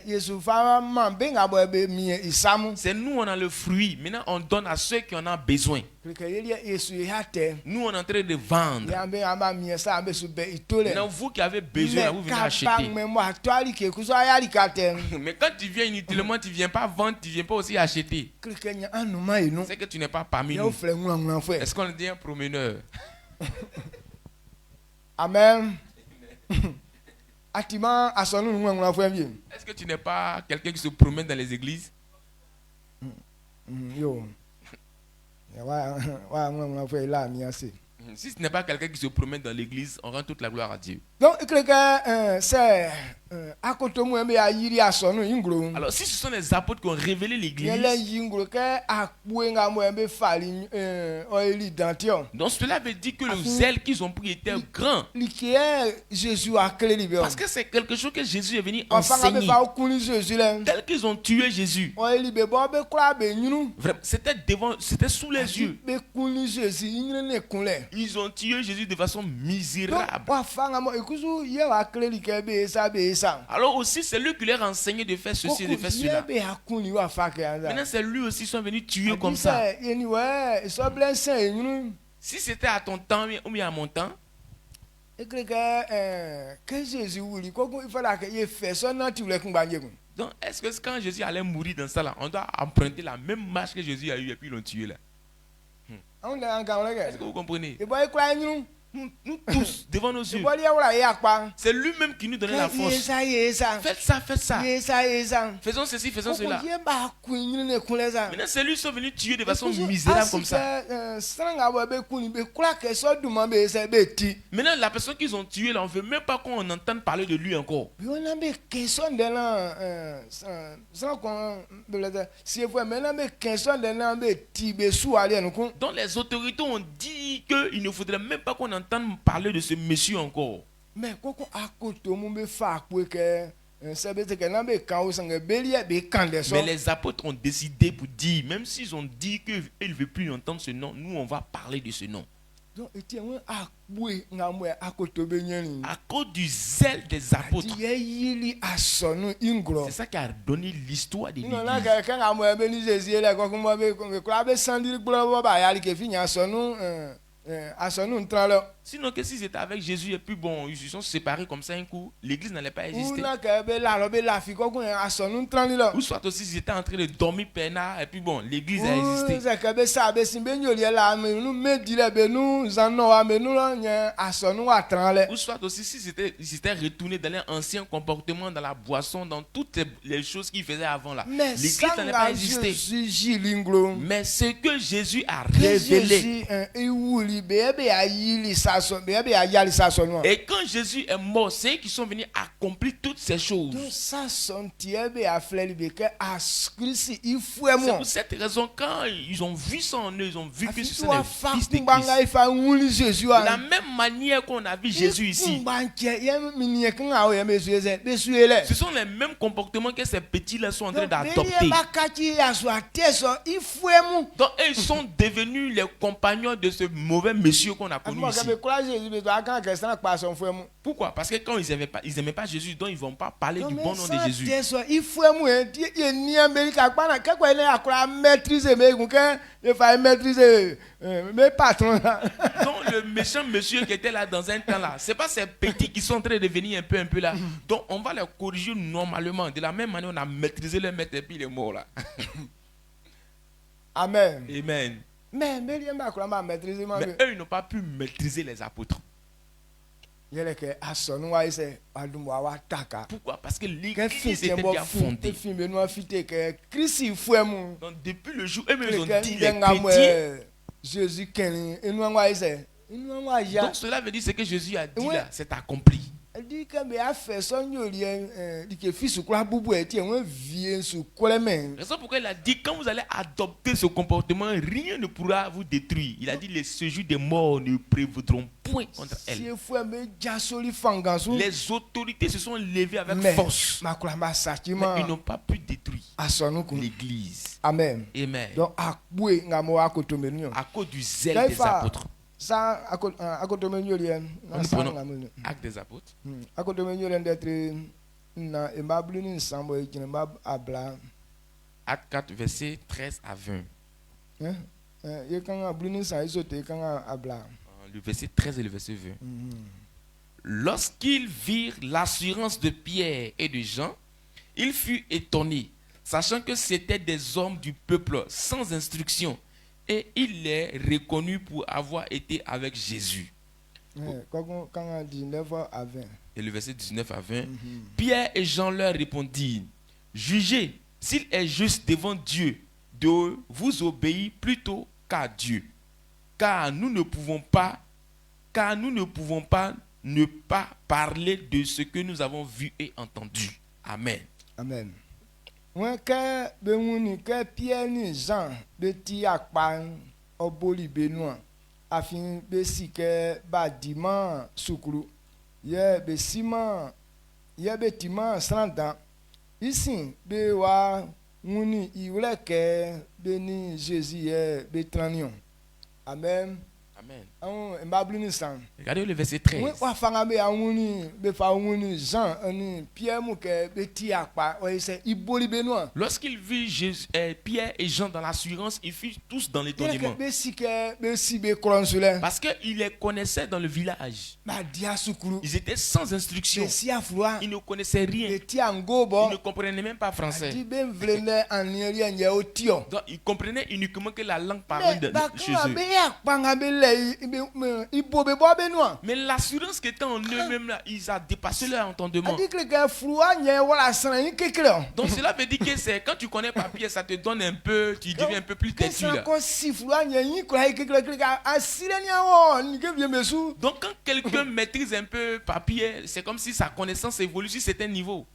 yesu fa man benga bo be mi isamu c'est nous on a le fruit. Maintenant on donne à ceux qui en ont besoin. que yele yesu yate Nous on est en train de vendre. ya benga ba mi sa be su be itole Maintenant vous qui avez besoin, vous venez acheter. mais moi toi li ke kuso ya likate Mais quand tu viens inutilement, tu viens pas vendre, tu viens pas aussi acheter. que nya anuma inu C'est que tu n'es pas parmi ya nous. fle ngwa fwe Est-ce qu'on dit un promeneur? amen atima asonu ngwa fwe bien Est-ce que tu n'es pas quelqu'un qui se promène dans les églises? yo ya wa ngwa fwe la mi ase Si ce n'est pas quelqu'un qui se promène dans l'église, on rend toute la gloire à Dieu. donc que c'est akotomu be ya yiri asonu ingro Alors si ce sont les apôtres qui ont révélé l'église, yele yingro ke akpuenga mo be fali oili dantio donc cela veut dire que le zèle qu'ils ont pris était grand. likie Jésus a clé libe Parce que c'est quelque chose que Jésus est venu enfin be enseigner. fa okuni Jésus le Tel qu'ils ont tué Jésus. oili be bo be kura be nyunu Vraiment, c'était devant, c'était sous les yeux. be kuni Jésus nyunu ne kunle Ils ont tué Jésus de façon misérable. wa fanga mo ikuzu ye wa clé like be sa Alors aussi, c'est lui qui leur a enseigné de faire ceci et de faire cela. be akuni wa fa ke Maintenant, c'est lui aussi qui sont venus tuer comme ça. anyway so blessing nyunu Si c'était à ton temps ou bien à mon temps, que Jésus voulait il fallait que il fait ça non tu voulais qu'on gagne. donc est-ce que quand Jésus allait mourir dans ça là, on doit emprunter la même marche que Jésus a eu et puis ils l'ont tué là? On est encore là. Est-ce que vous comprenez? Et boy quoi nous Nous tous, devant nos et yeux, boy ya wala ya kwa. c'est lui-même qui nous donnait la force. Ça. Faites ça, faites ça. Ça. Faisons ceci, faisons cela. Maintenant Maintenant, c'est lui qui sont venus tuer de façon misérable comme ça. Maintenant, la personne qu'ils ont tuée là, on ne veut même pas qu'on entende parler de lui encore. Donc les autorités ont dit qu'il ne faudrait même pas qu'on entende parler de ce monsieur encore. Mais les apôtres ont décidé pour dire, même s'ils ont dit qu'ils ne veulent plus entendre ce nom, nous on va parler de ce nom. À cause du zèle des apôtres, c'est ça qui a donné l'histoire de l'Église. asɔnu ntran lɛ. Sinon, que s'ils étaient avec Jésus et puis bon, ils se sont séparés comme ça un coup, l'église n'allait pas exister. Una kɛ bɛ la lɔ bɛ lafi kɔkun asɔnu ntran li lɛ. Ou soit aussi ils étaient en train de dormir peinard et puis bon, l'église a existé. Sɛ kɛ bɛ sa bɛ sin bɛ nyoli yɛ la mɛ nu mɛ di lɛ bɛ nu zanɔ wa mɛ nu lɛ nyɛ asɔnu wa tran lɛ. Ou soit aussi s'ils étaient retournés dans leur ancien comportement, dans la boisson, dans toutes les choses qu'ils faisaient avant là. Mais L'église ça n'allait pas n'a exister. Jésus jilinglo. Mais ce que Jésus a révélé. Jésus iwuli bɛ bɛ ayili sasɔ bɛ bɛ ayali sasɔ nu. Et quand Jésus est mort, c'est eux qui sont venus accomplir toutes ces choses. Donc sasɔ tiɛ bɛ afilɛli bɛ kɛ askrisi ifue C'est mu. pour cette raison, quand ils ont vu ça en eux, ils ont vu que ce sont Wa les fa fils de kunbanga Christ. ifa wuli Jésus De wa. la même manière qu'on a vu Jésus ici, Kunbancɛ yɛ miniɛ kan awɔ yɛ bɛ suye sɛ bɛ suye lɛ. ce sont les mêmes comportements que ces petits-là sont en train Donc d'adopter. bɛliɛ ba kati aso ate sɔ ifue mu. Donc, eux, ils sont devenus les compagnons de ce mauvais monsieur qu'on a connu Afɔ ici. kɛ bɛ kura Jésus bɛ to a kan kɛ sɛnɛ kpa sɔn fue mu. Pourquoi? Parce que quand ils n'aimaient pas Jésus, donc ils ne vont pas parler du bon nom de Jésus. Ate sɔ ifue mu yɛ niɛ bɛ ka kpa na kɛkɔ yɛ ne akora maîtriser bɛ kun kɛ efa maîtriser bɛ patron la. Donc le méchant monsieur qui était là dans un temps là, c'est pas ces petits qui sont en train de devenir un peu là. Donc on va les corriger normalement. De la même manière, on a maîtrisé le maître et puis il est mort là. Amen. Amen. Mais bɛliɛ bɛ akora ma maîtriser ma Mais bɛ. eux, ils n'ont pas pu maîtriser les apôtres. Yɛlɛ kɛ asɔnu wa yi sɛ wadum wa wa taka. Pourquoi? Parce que Kɛ l'église fin était tiɛ bɔ bien fin fondée. fin bɛ nua fite kɛ Kristi ifue mu. Donc depuis le jour, eux-mêmes ils ont Kɛ dit n les bɛ nga mu chrétiens. Jésus kɛrin enua wa yi sɛ enua wa ya. Donc cela veut dire ce que Jésus a dit Ouais. là, c'est accompli. Ɛdi kɛ bɛ afɛ sɔnyori yɛ dike fi sukura bubu yɛ tiɛ wɔn vie sukulɛ mɛ. C'est ça pourquoi il a dit quand vous allez adopter ce comportement, rien ne pourra vous détruire. Il a dit les séjours des morts ne prévaudront point contre elle. Sie fue bɛ jasoli fangansu. Les autorités se sont levées avec Mais force, makura ma sati mais ma ils n'ont pas pu détruire asɔnu kun. l'église. Amen. Amen. Donc akpue nga mo akoto menu. À cause du zèle des apôtres. Sa akoto menu yɛ Nous na sa prenons nga menu. Actes des apôtres. Akoto menu yɛ d'être na emablu ni nsambo yi kyerɛ mba abla. Actes 4, versets 13 à 20. Ye kan ka blu ni nsan yi sote ye kan ka abla. Le verset 13 et le verset 20. Lorsqu'ils virent l'assurance de Pierre et de Jean, ils furent étonnés, sachant que c'étaient des hommes du peuple sans instruction, et ils les reconnurent pour avoir été avec Jésus. Kɔkun kan ka 19 à 20. Et le verset 19 à 20. Pierre et Jean leur répondirent, jugez s'il est juste devant Dieu de vous obéir plutôt qu'à Dieu, car nous ne pouvons pas ne pas parler de ce que nous avons vu et entendu. Amen. Amen. Wọ́n kẹ́ bẹ ŋun ni kẹ́ Pierre ni Jean bẹ ti akpa ọbọli bẹ nua afi bẹ si kẹ́ ba di ma sukuru yẹ bẹ si ma yẹ bẹ ti ma srandan isin bẹ wa ŋun ni iwulẹ kẹ́ bẹ ni Jésus yẹ bẹ tranion. Amen. Amen. Àwọn mbablu ni san. Regardez le verset 13. Wọ́n wá fanga bẹ àwọn ni bẹ fa ŋun ni Jean ni Pierre mu kẹ́ bẹ ti akpa ọyẹ sẹ iboli bẹ nua. Lorsqu'ils virent Pierre et Jean dans l'assurance, ils furent tous dans l'étonnement. Parce qu'ils les connaissaient dans le village. Ils étaient sans instruction. Ils ne connaissaient rien. Ils ne comprenaient même pas français. Donc ils comprenaient uniquement que la langue parlée chez eux. Mais l'assurance qui était en eux-mêmes, là, ils ont dépassé leur entendement. Donc cela veut dire que c'est quand tu connais papier, ça te donne un peu, tu deviens un peu plus têtu là. Donc quand quelqu'un maîtrise un peu papier, c'est comme si sa connaissance évolue sur certains niveaux.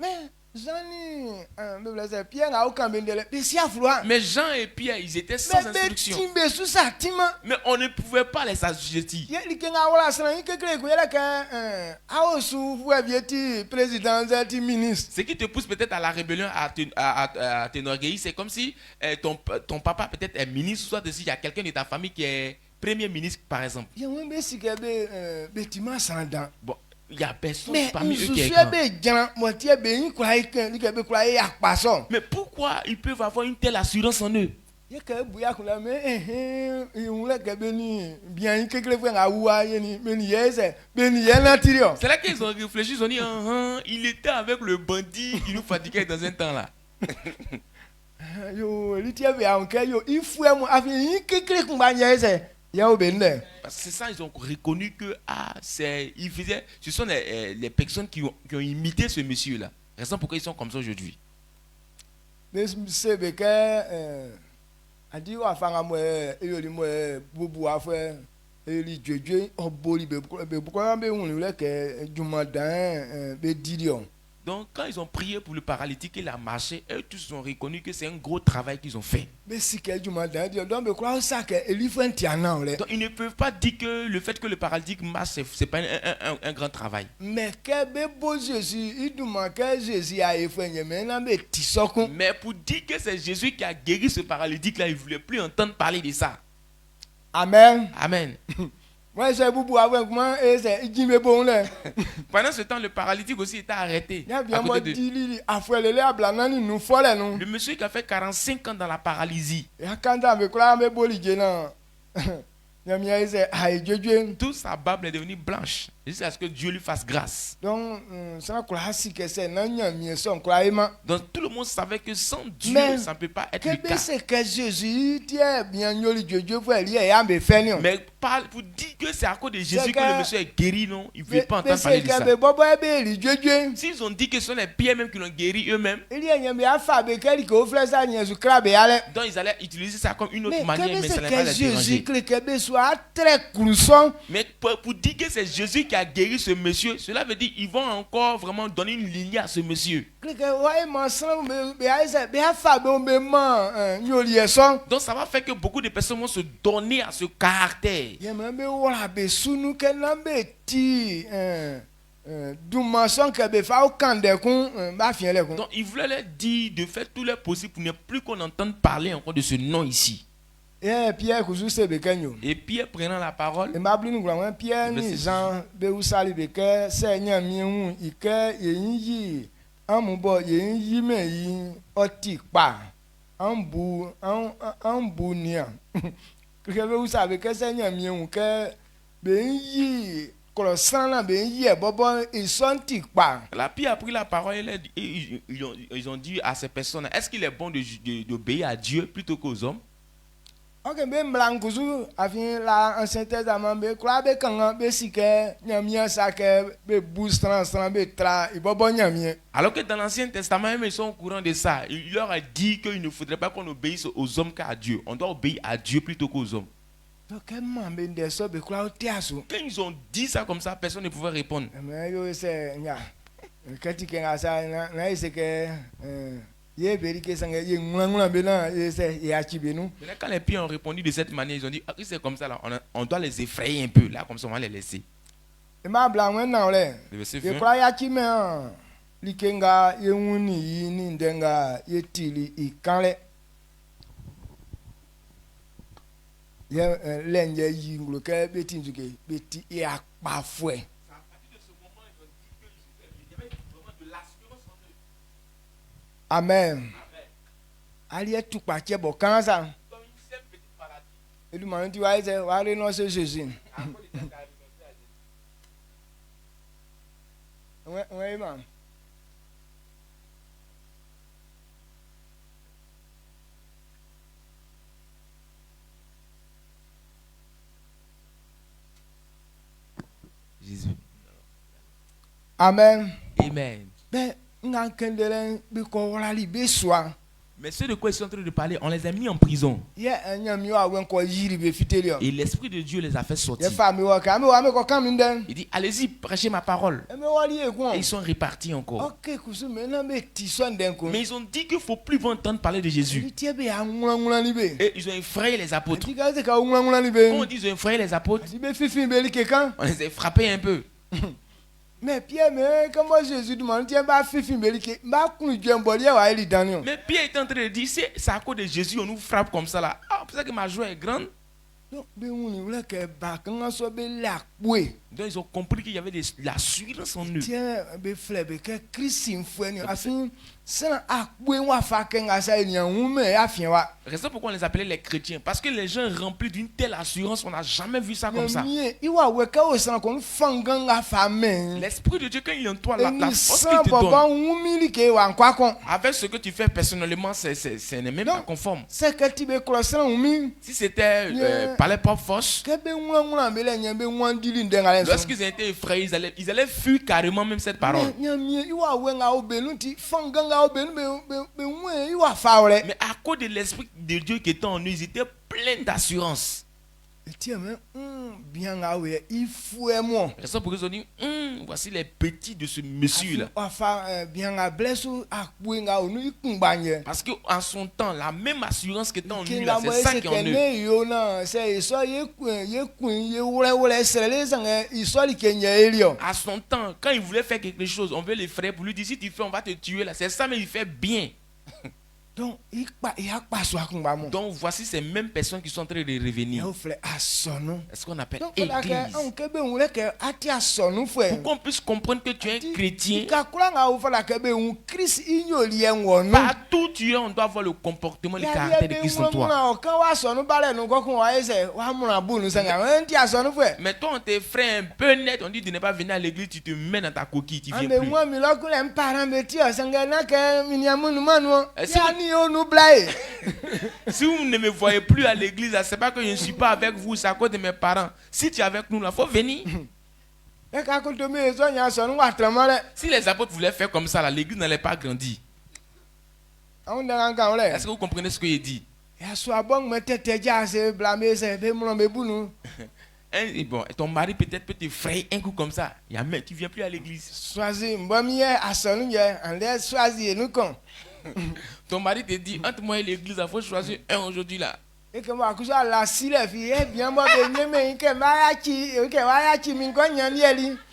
Mais Jean et Pierre, ils étaient sans instruction. Mais on ne pouvait pas les assujettir. Ce qui te pousse peut-être à la rébellion, à t'enorgueillir, c'est comme si ton papa peut-être est ministre, soit s'il y a quelqu'un de ta famille qui est premier ministre par exemple. Bon, il n'y a personne parmi eux qui est grand. Mais pourquoi ils peuvent avoir une telle assurance en eux? ye ke buya kula me iwule ke beni bien kekele fwe nga uwa yeni beni yese beni yena tirio. C'est là qu'ils ont réfléchi, ils ont dit, il était avec le bandit qui nous fatiguait dans un temps là. Yo litie be anke yo ifwe mu afi kekele kumba yese ya obende. Parce que c'est ça, ils ont reconnu que ce sont les personnes qui ont imité ce monsieur-là. Raison pourquoi ils sont comme ça aujourd'hui. Mais c'est que adi wa fanga mo eyoli mo bubu afwe eli jeje oboli be ko be hun le ke jumadan be didion. Donc quand ils ont prié pour le paralytique, il a marché, eux tous ont reconnu que c'est un gros travail qu'ils ont fait. Mais si que jumadan didion donc be ko ça que eli fait tiana le. Donc ils ne peuvent pas dire que le fait que le paralytique marche c'est pas un grand travail. Mais que be bo Jésus il demande que Jésus a fait nyeme na be tisokun. Mais pour dire que c'est Jésus qui a guéri ce paralytique là, ils ne voulaient plus entendre parler de ça. Amen. Amen. Moi j'ai bubu avec moi et c'est jimbe bon le. Pendant ce temps, le paralytique aussi était arrêté. Ya bien moi dili afwe le abla ni nu fole nu. Le monsieur qui a fait 45 ans dans la paralysie. Ya kanda be kula be boli je na. Nyamia ese ai jeje. Toute sa barbe est devenue blanche jusqu'à ce que Dieu lui fasse grâce. Donc ça kula si que c'est na nyamia son kula ema. Donc tout le monde savait que sans Dieu, Mais ça ne peut pas être le que cas. c'est que Jésus tie bien nyoli jeje faut lié ya be fait ni. Mais pour dire que c'est à cause de Jésus que que le monsieur est guéri, non, il ne voulait pas entendre parler de ça. Mais bobo be li jeje. S'ils ont dit que ce sont les pierres même qui l'ont guéri eux-mêmes, Il y a nyamia fa be kali ko flesa nyezu kra be yale. donc ils allaient utiliser ça comme une autre Mais manière, mais ça c'est n'allait pas que les Jésus déranger. que be soit très clousson. Mais pour dire que c'est Jésus qui a guéri ce monsieur, cela veut dire qu'ils vont encore vraiment donner une lignée à ce monsieur. Que ouais m'ensemble be aise be fa be be man nyoli son. Donc ça va faire que beaucoup de personnes vont se donner à ce caractère. Yembe wala be sunu ke nambe ti dumason ke be fa o kande kun ba fien le kun. Donc il voulait leur dire de faire tout le possible pour ne plus qu'on entende parler encore de ce nom ici. Et Pierre kuzu se be kenyo. Et Pierre prenant la parole, E ma bli nu gwa Pierre ni Jean be usali be ke se nyami hu ike yin yi amubo yin yi me yi oti pa ambu nia. Que be usali ke se nyami hu ke be yi croissant là be yi e bobo isonti pa. la Pierre a pris la parole et ils ont dit à ces personnes, est-ce qu'il est bon d'obéir à Dieu plutôt qu'aux hommes? Ok, be mblang kuzu afin la Ancien Testament be kura be kanga be sike nyamia sake be boost transtant be tra ibobo nyamia. Alors que dans l'Ancien Testament, même ils sont au courant de ça. Il leur a dit qu'il ne faudrait pas qu'on obéisse aux hommes qu'à Dieu. On doit obéir à Dieu plutôt qu'aux hommes. Donc comment be ndeso be kura otiaso. Quand ils ont dit ça comme ça, personne ne pouvait répondre. Mais yo se nya. Kati kenga sa na ise ke ye beri ke sanga ye ngula be na ise ya chibe nu. Mais là, quand les pieds ont répondu de cette manière, ils ont dit, ah, c'est comme ça là, on doit les effrayer un peu. Là, comme ça, on va les laisser. E ma blang wen na ole. Le verset Be 20. kura ya chime likenga ye wuni yi ni ndenga ye tili ikanle. Ye lenje yi ngulu ke beti nzuke beti e akpa fwe. Amen. Ali e tu pa che bo kan sa. Elu man ti wa ise wa re no se Jésus. Ouais man. Jésus. Amen. Amen. Ben nga kendele bi ko wala li be soa. Mais ceux de quoi ils sont en train de parler, on les a mis en prison. Ye nyami wa wen ko yiri be fiteli. Et l'Esprit de Dieu les a fait Ye sortir. fa mi wa ka mi wa me ko kan mi den. Il dit, allez-y, prêchez ma parole. E me wa li e Et kun. ils sont répartis encore. OK kusu me na be ti son den kun. Mais ils ont dit qu'il ne faut plus entendre parler de Jésus. Li tie be ya ngula li be. Et ils ont effrayé les apôtres. Ti ka se ka ngula li Quand on be. dit ils ont effrayé les apôtres, Ti be fifi be li ke kan. on les a frappés un peu. Mais Pierre mais comment Jésus demande tiens ba fifi be li ke ba kun djem bo li e wa li dan. Mais Pierre est en train de dire, c'est à cause de Jésus, on nous frappe comme ça là. Ah, c'est pour ça que ma joie est grande. Donc be wuni wala ke ba kan so be la kwe. Donc ils ont compris qu'il y avait l'assurance en eux. Tiens be flebe ke Christ fwe ni afin Sana akwe wa fa kenga sa enya wume afien wa. Raison pourquoi on les appelait les chrétiens. Parce que les gens remplis d'une telle assurance, on n'a jamais vu ça comme ça. Iwa weka o sana kon fanganga fa men. L'Esprit de Dieu, quand il est en toi, la force qu'il qu'il te donne, wumili ke wa nkwa kon. avec ce que tu fais personnellement, ce n'est même pas conforme. C'est que tu be klosana wumi. Si c'était par les propres forces, Kebe wula wula bele nyambe wandili ndenga lenso. lorsqu'ils étaient effrayés, ils allaient fuir carrément même cette parole. Iwa wenga o beluti fanganga o belu be wwe iwa fa ore. Mais à cause de l'Esprit de Dieu qui était en eux, ils étaient pleins d'assurance. Tiens mais bien nga we ifue mo. Raison pour ils ont dit, voici les petits de ce monsieur-là. Afa bien nga blessu akwe nga onu ikumbanye. Parce qu'en son temps, la même assurance qui était en lui, là, c'est ça qui est en eux. Yo na c'est so ye wule sele zanga isoli kenya elio. À son temps, quand il voulait faire quelque chose, on veut les frères pour lui dire, si tu fais, on va te tuer là. C'est ça, mais il fait bien. Donc voici ces mêmes personnes qui sont en train de revenir. C'est ce qu'on appelle église. Pour qu'on puisse comprendre que tu es un chrétien, partout tu es, on doit avoir le comportement, le caractère de Christ en toi. Mais toi, on te ferait un peu net, on dit de ne pas venir à l'église, tu te mets dans ta coquille, tu viens plus. Si vous ne me voyez plus à l'église, c'est pas que je ne suis pas avec vous, c'est à cause de mes parents. Si tu es avec nous, il faut venir. Si les apôtres voulaient faire comme ça, l'église n'allait pas grandir. Est-ce que vous comprenez ce que il dit? Bon, ton mari peut-être peut te frayer un coup comme ça. Mais tu ne viens plus à l'église. Ton mari te dit, entre moi et l'église, il faut choisir un aujourd'hui là.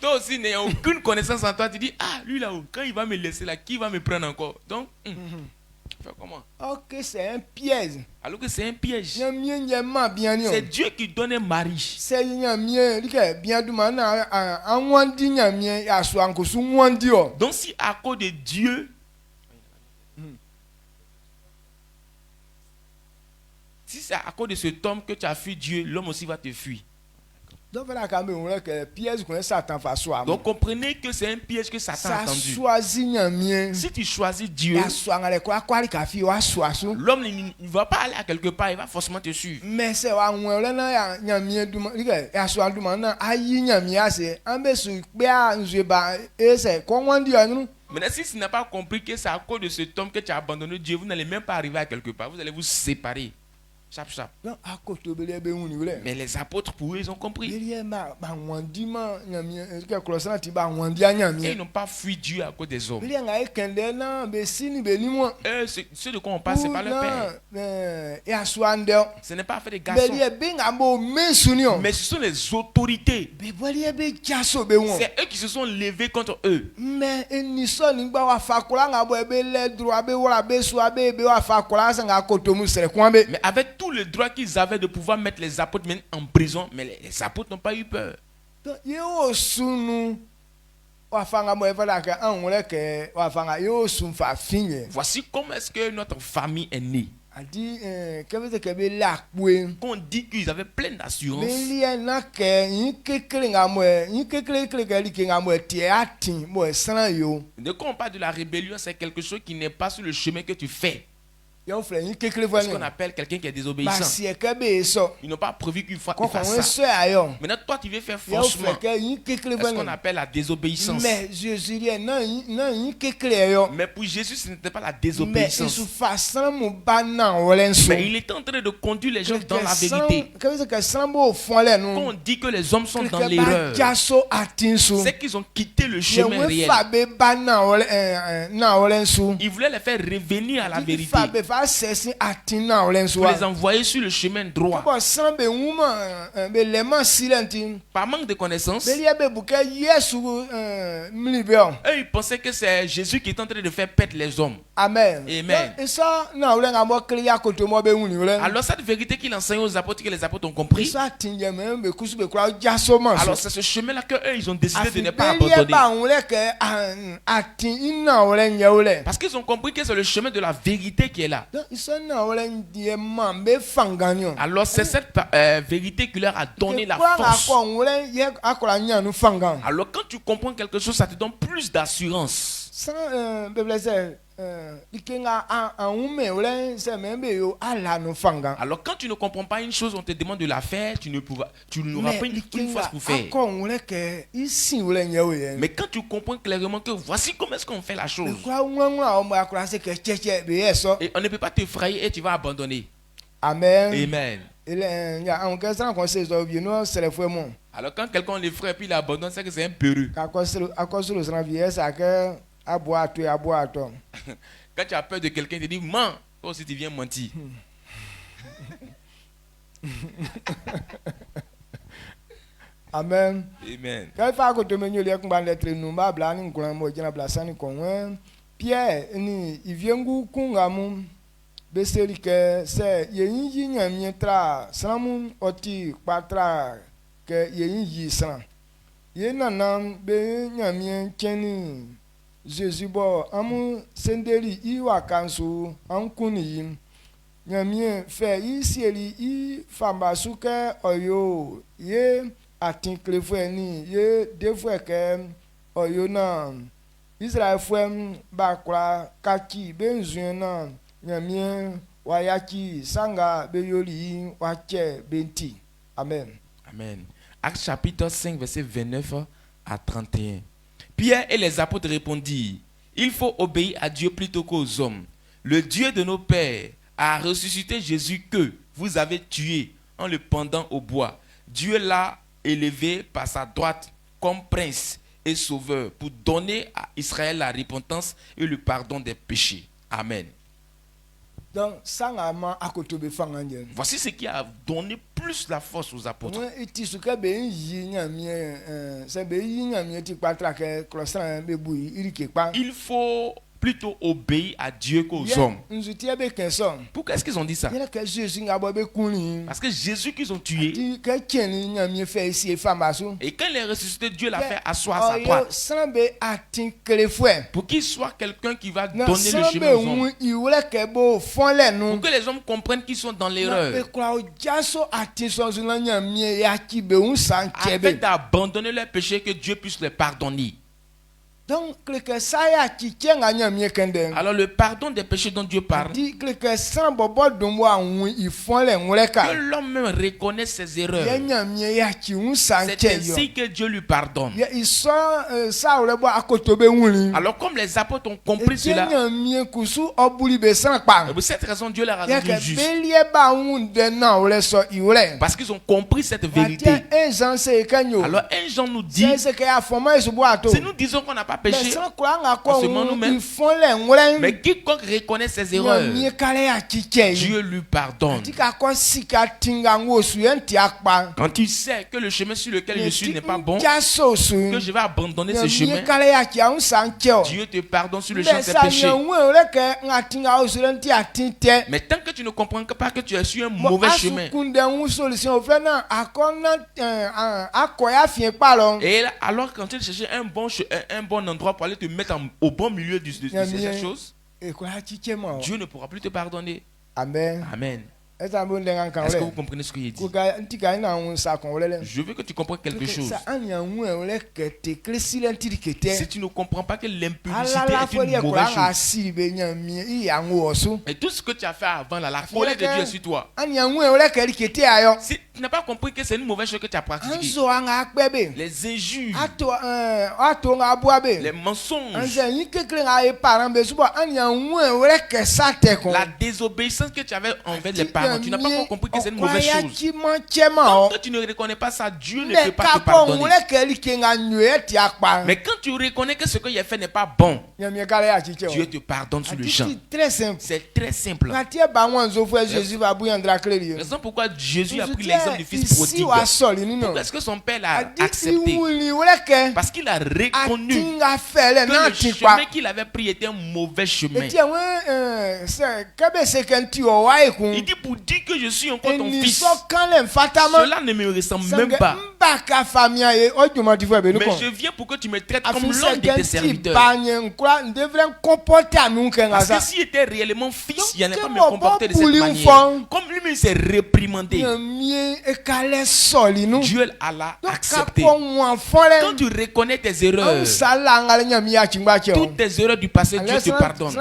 Toi aussi, n'ayant aucune connaissance en toi, tu dis, ah, lui là, quand il va me laisser là, qui va me prendre encore? Donc, fais comment? Ok, c'est un piège. Alors que c'est un piège. C'est C'est Dieu qui donne un mari. Donc si à cause de Dieu, si c'est à cause de cet homme que tu as fui Dieu, l'homme aussi va te fuir. Donc comprenez que c'est un piège que Satan a tendu. Si tu choisis Dieu, l'homme ne va pas aller à quelque part, il va forcément te suivre. Maintenant, si tu n'as pas compris que c'est à cause de cet homme que tu as abandonné Dieu, vous n'allez même pas arriver à quelque part, vous allez vous séparer. Chap, chap. Mais les apôtres, pour eux, ils ont compris. Et ils n'ont pas fui Dieu à cause des hommes. Ceux de quoi on parle, ce n'est pas leur père. Ce n'est pas fait des garçons. Mais ce sont les autorités. C'est eux qui se sont levés contre eux. Mais avec tout le droit qu'ils avaient de pouvoir mettre les apôtres en prison, mais les apôtres n'ont pas eu peur. Voici comment est-ce que notre famille est née. Qu'on dit qu'ils avaient plein d'assurance. De quand on parle de la rébellion, c'est quelque chose qui n'est pas sur le chemin que tu fais. C'est ce qu'on appelle quelqu'un qui est désobéissant. Ils n'ont pas prévu qu'il fasse ça. Maintenant, toi, tu veux faire forcément. C'est ce qu'on appelle la désobéissance. Mais pour Jésus, ce n'était pas la désobéissance. Mais il était en train de conduire les gens dans la vérité. Quand on dit que les hommes sont dans l'erreur, c'est qu'ils ont quitté le chemin réel. Ils voulaient les faire revenir à la vérité. ka sesi atina olen Pour soa les envoyer sur le chemin droit. bo san be wuma be lema silenti Par manque de connaissances, be lie be buke yesu mlibeo eux ils pensaient que c'est Jésus qui est en train de faire pète les hommes. amen Amen. et ça na olen amo kliya koto mo be wuni olen Alors cette vérité qu'il enseigne aux apôtres, que les apôtres ont compris, ça tinje me be kusu be kwa jaso man alors c'est ce chemin-là que eux ils ont décidé de ne pas afi be lie abandonner. ba wule ke atin ina olen yewle Parce qu'ils ont compris que c'est le chemin de la vérité qui est là. donc isa na olen die man be fanganyo Alors c'est cette vérité qui leur a donné la kwa force. ko wule ye akola nyanu fangan Alors quand tu comprends quelque chose, ça te donne plus d'assurance. sans bebelese ikenga aume wule se membe yo ala no fangan Alors quand tu ne comprends pas une chose, on te demande de la faire, tu n'auras pas une force pour faire. akọ wule ke isi wule nyewe Mais quand tu comprends clairement que voici comment est-ce qu'on fait la chose, kwa nwa o ma akora se ke cheche be yeso et on ne peut pas t'effrayer et tu vas abandonner. amen Amen. ele ya on ke san ko se zo bi no sele fue mo Alors quand quelqu'un l'effraie et puis il abandonne, c'est que c'est un peureux. ka ko se lo san bi esa ke abo ato. Quand tu as peur de quelqu'un, tu dis, man, toi aussi tu viens mentir. Amen. Amen. Ka fa ko to menyo le kun ba lettre nu ba bla ni nkura mo jina bla sani ko wen Pierre ni iviengu kunga mu beseri ke se yin yi nyamie tra sramu oti patra ke yin yi sran ye nanam be nyamie keni Jésus bo amu sendeli iwa kansu ankuni yi nyamie fe isieli i fambasuke oyo ye atinkle fue ni ye defue ke oyo na Israel fue bakra kaki benzuen na nyamie wayaki sanga beyoli wache benti amen. Amen. Actes chapitre 5, verset 29 à 31. Pierre et les apôtres répondirent, il faut obéir à Dieu plutôt qu'aux hommes. Le Dieu de nos pères a ressuscité Jésus que vous avez tué en le pendant au bois. Dieu l'a élevé par sa droite comme prince et sauveur pour donner à Israël la repentance et le pardon des péchés. Amen. Donc sanga ma akotobe fanganje. Voici ce qui a donné plus la force aux apôtres. Moi itisuka be yi nyamie se be yi nyamie ti patra ke croissant be bui irike pa. Il faut plutôt obéir à Dieu qu'aux hommes. Nzuti be kenson. Pourquoi est-ce qu'ils ont dit ça? Yela ke Jésus ngabo be kuni. Parce que Jésus qu'ils ont tué, Ti ke tieni nyamie fait ici famba so. et quand il est ressuscité, Dieu l'a fait asseoir à sa droite. Sambe atin krefue. Pour qu'il soit quelqu'un qui va Na donner le sambe chemin aux hommes. wu iwle ke bo fon le Pour nu. que les hommes comprennent qu'ils sont dans Na l'erreur. be kwa o jaso atin so so na nyamie ya ki be un san Afin kebe. d'abandonner leurs péchés, que Dieu puisse les pardonner. Donc que ça ya ki tienga nyamie kende. Alors le pardon des péchés dont Dieu parle, Di que sans bobo dumbo anwu ifon le nwreka. que l'homme même reconnaisse ses erreurs. Ye nyamie ya ki un C'est sanche yo. ainsi que Dieu lui pardonne. Ye iso sa ore bo akotobe wuni. Alors comme les apôtres ont compris Ye cela, nyamie kusu obuli be san pa. et pour cette raison Dieu leur a Ye rendu ke juste. belie ba un de na ore so iwre. Parce qu'ils ont compris cette vérité. Ati Jean se kanyo. Alors un Jean nous dit, C'est que ya forma isu bo ato. si nous disons qu'on n'a pas Mais péché, sans quoi nga ko seulement nous-mêmes. ifon le nwre. mais quiconque reconnaît ses erreurs, Nyamie kale ya chiche. Dieu lui pardonne. Ti ka ko sika tinga ngosu enti akpa. Quand tu sais que le chemin sur lequel je suis n'est pas bon, Jasosu. que je vais abandonner ce Nyamie chemin, kale ya ki un sanche. Dieu te pardonne sur le champ de tes Besa péchés. nyanwe oleke ngatinga osulenti atinte. Mais tant que tu ne comprends pas que tu es sur un mauvais chemin, Asukunde un solution ofena akona akoya fien palo. et là, alors quand tu cherches un bon endroit pour aller te mettre au bon milieu de cette chose, E ko ha chiche mo. Dieu ne pourra plus te pardonner. Amen. Amen. Esa bon denga kan Est-ce que ole. vous comprenez ce qu'il dit? Ko ga ntika ina un sa kon ole le. Je veux que tu comprennes quelque chose. Sa anyanwe oleke te klesilenti dikete. Si tu ne comprends pas que l'impudicité Ala la est folie une ko mauvaise nga chose, si be nyamie i yanwo osu. et tout ce que tu as fait avant, là, la folie de Dieu est sur toi. Anyanwe oleke dikete ayo. Si tu n'as pas compris que c'est une mauvaise chose que tu as pratiquée, Anzo anga akpebe. les injures, Ato nga abuabe. les mensonges, Anze yi kekele nga e parent be suba anyanwe oleke sate kon. la désobéissance que tu avais envers les E parents, avant. Tu n'as pas encore compris que c'est une mauvaise chose. Tant que tu ne reconnais pas ça, Dieu ne peut pas te pardonner. Mais quand tu reconnais que ce qu'il a fait n'est pas bon, Dieu te pardonne sur le champ. C'est très simple. Raison pourquoi Jésus a pris l'exemple du fils prodigue. Pourquoi est-ce que son père l'a accepté? Parce qu'il a reconnu que le chemin qu'il avait pris était un mauvais chemin. Il dit pour dire que je suis encore ton fils. Cela ne me ressemble même pas. Mais je viens pour que tu me traites comme l'un de tes serviteurs. Parce que s'il était réellement fils, il n'allait pas me comporter de cette manière. Comme lui-même s'est réprimandé, Dieu l'a accepté. Quand tu reconnais tes erreurs, toutes tes erreurs du passé, Dieu te pardonne.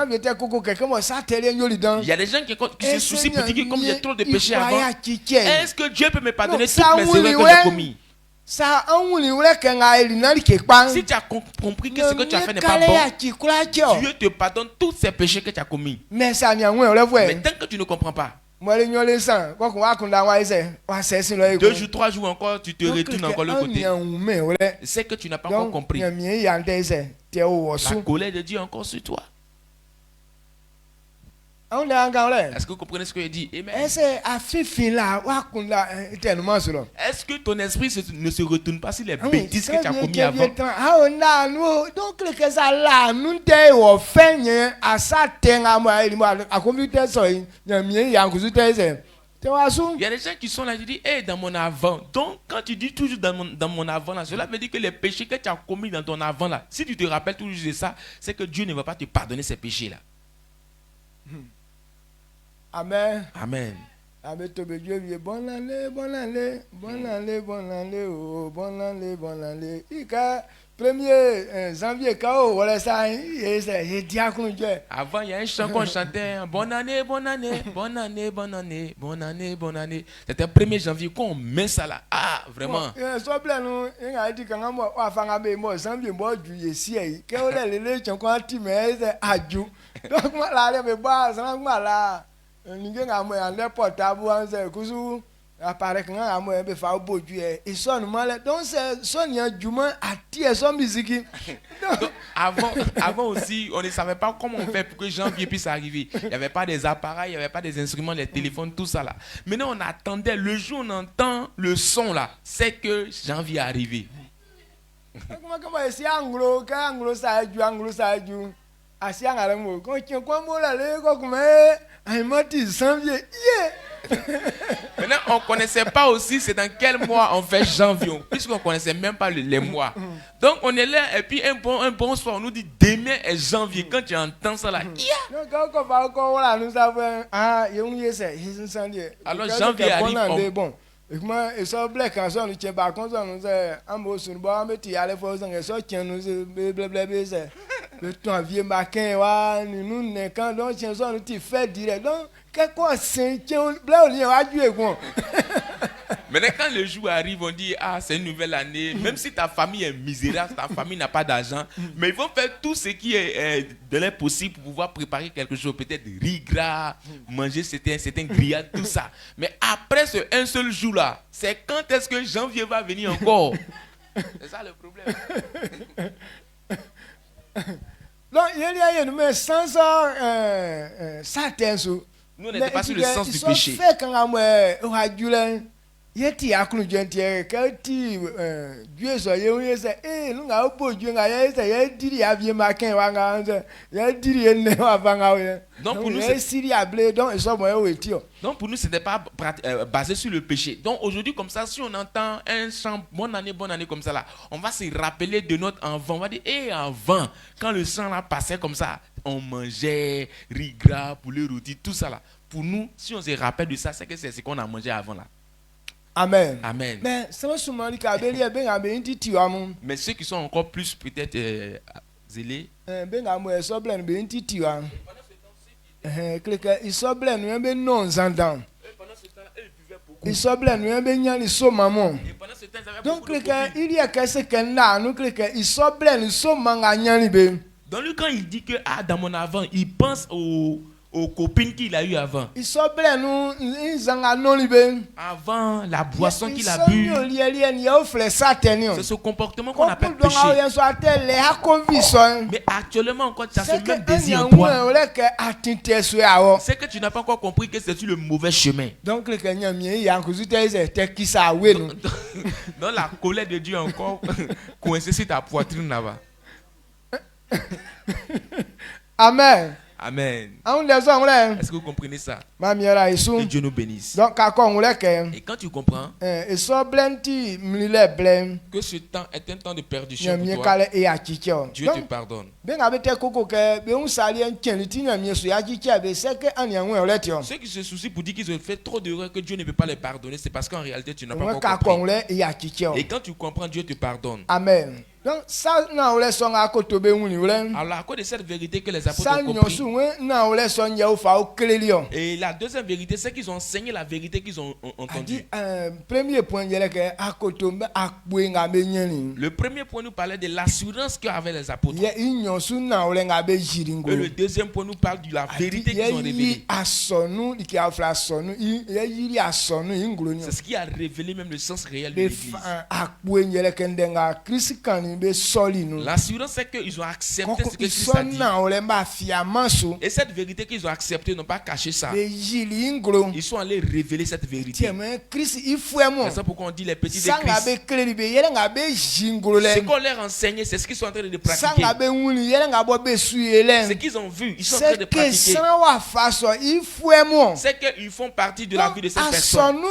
Il y a des gens qui se soucient pour dire que comme il y a trop de péchés avant, est-ce que Dieu peut me pardonner toutes mes erreurs que j'ai commises? Si tu as compris que ce que tu as fait n'est pas bon, Dieu te pardonne tous ces péchés que tu as commis. Mais tant que tu ne comprends pas, 2 jours, 3 jours encore, tu te retournes encore le côté. C'est que tu n'as pas encore compris. La colère de Dieu est encore sur toi. Est-ce que vous comprenez ce que je dis? Amen. Est-ce que ton esprit ne se retourne pas sur les bêtises que tu as commises avant? Il y a des gens qui sont là, ils disent, hey, dans mon avant. Donc, quand tu dis toujours dans mon avant, là, cela veut dire que les péchés que tu as commis dans ton avant, là, si tu te rappelles toujours de ça, c'est que Dieu ne va pas te pardonner ces péchés-là. Amen. Amen. Bonne année, bonne année, bonne année, bonne année, bonne année, oh, bonne année, bonne année. 1er janvier, voilà ça, avant, il y a un chant qu'on chantait, bonne année, bonne année, bonne année, bonne année, bonne année, bonne année. C'était le 1er janvier qu'on met ça là. Ah, vraiment. Apparaît quand on faire beau Dieu et son donc c'est son jument attire son musique. Avant aussi on ne savait pas comment on fait pour que janvier puisse arriver. Il n'y avait pas des appareils, il n'y avait pas des instruments, les téléphones, tout ça là. Maintenant on attendait le jour on entend le son là, c'est que janvier est arrivé. Comment est-ce anglo ça joue asiang alamu quand tu comprends là le comme ay mati janvier. Maintenant, on ne connaissait pas aussi c'est dans quel mois on fait janvier, puisqu'on ne connaissait même pas les mois. Donc on est là et puis un bon soir on nous dit demain est janvier. Quand tu entends ça là, alors janvier arrive. Bon. Et ça black en son tu pas comme ça nous amo sur bois mais tu allais faire ça ça tient nous blablabla ça le temps vieux maquin wa nous ne quand donc tient ça nous tu fais direct donc quelque c'est bla on a joué quoi. Maintenant quand le jour arrive on dit ah c'est une nouvelle année, même si ta famille est misérable, ta famille n'a pas d'argent, mais ils vont faire tout ce qui est de leur possible pour pouvoir préparer quelque chose, peut-être riz gras, manger certains grillades, tout ça. Mais après ce un seul jour là, c'est quand est-ce que janvier va venir encore? C'est ça le problème. Donc il y a une mais sans ça nous on n'était pas sur le sens du péché. Fait quand yeti akunu jentie kati Dieu so ye se nous nga opo Dieu nga ye se ye diri avie makin wa nga ye diri ene wa vanga we. Donc pour nous c'est siri ablé donc eso mo ye eti. Donc pour nous c'était pas basé sur le péché. Donc aujourd'hui comme ça si on entend un chant bonne année comme ça là, on va se rappeler de notre enfant, on va dire avant quand le sang là passait comme ça, on mangeait riz gras, poulet rôti, tout ça là. Pour nous si on se rappelle de ça, c'est que c'est ce qu'on a mangé avant là. Amen. Amen. Mais ceux qui sont encore plus peut-être zélés. Donc il y a dans le quand il dit que dans mon avant, il pense aux copines qu'il a eues avant. Isoble nous izanga nolibe. Avant la boisson qu'il a bu. C'est ce comportement qu'on appelle péché. Mais actuellement encore, tu as ce même désir en toi. C'est que tu n'as pas encore compris que c'est sur le mauvais chemin. Donc la colère de Dieu est encore coincée sur ta poitrine là-bas. Amen. Amen. Est-ce que vous comprenez ça? Que Dieu nous bénisse. Et quand tu comprends que ce temps est un temps de perdition pour toi, Dieu te pardonne. Ceux qui se soucient pour dire qu'ils ont fait trop d'erreurs que Dieu ne peut pas les pardonner, c'est parce qu'en réalité tu n'as pas encore compris. Et quand tu comprends, Dieu te pardonne. Amen. Donc, ça, alors, à cause de cette vérité que les apôtres ont compris. Et la deuxième vérité, c'est qu'ils ont enseigné la vérité qu'ils ont entendue. Le premier point nous parlait de l'assurance qu'avaient les apôtres. Et le deuxième point nous parle de la vérité qu'ils ont révélée. C'est ce qui a révélé même le sens réel de l'Église. L'assurance, c'est qu'ils ont accepté ce que Christ a dit. Et cette vérité qu'ils ont acceptée, ils n'ont pas caché ça. Ils sont allés révéler cette vérité. C'est ça pourquoi on dit les petits de Christ. Ce qu'on leur enseigne, c'est ce qu'ils sont en train de pratiquer. Ce qu'ils ont vu, ils sont en train de pratiquer. C'est qu'ils font partie de la vie de cette personne.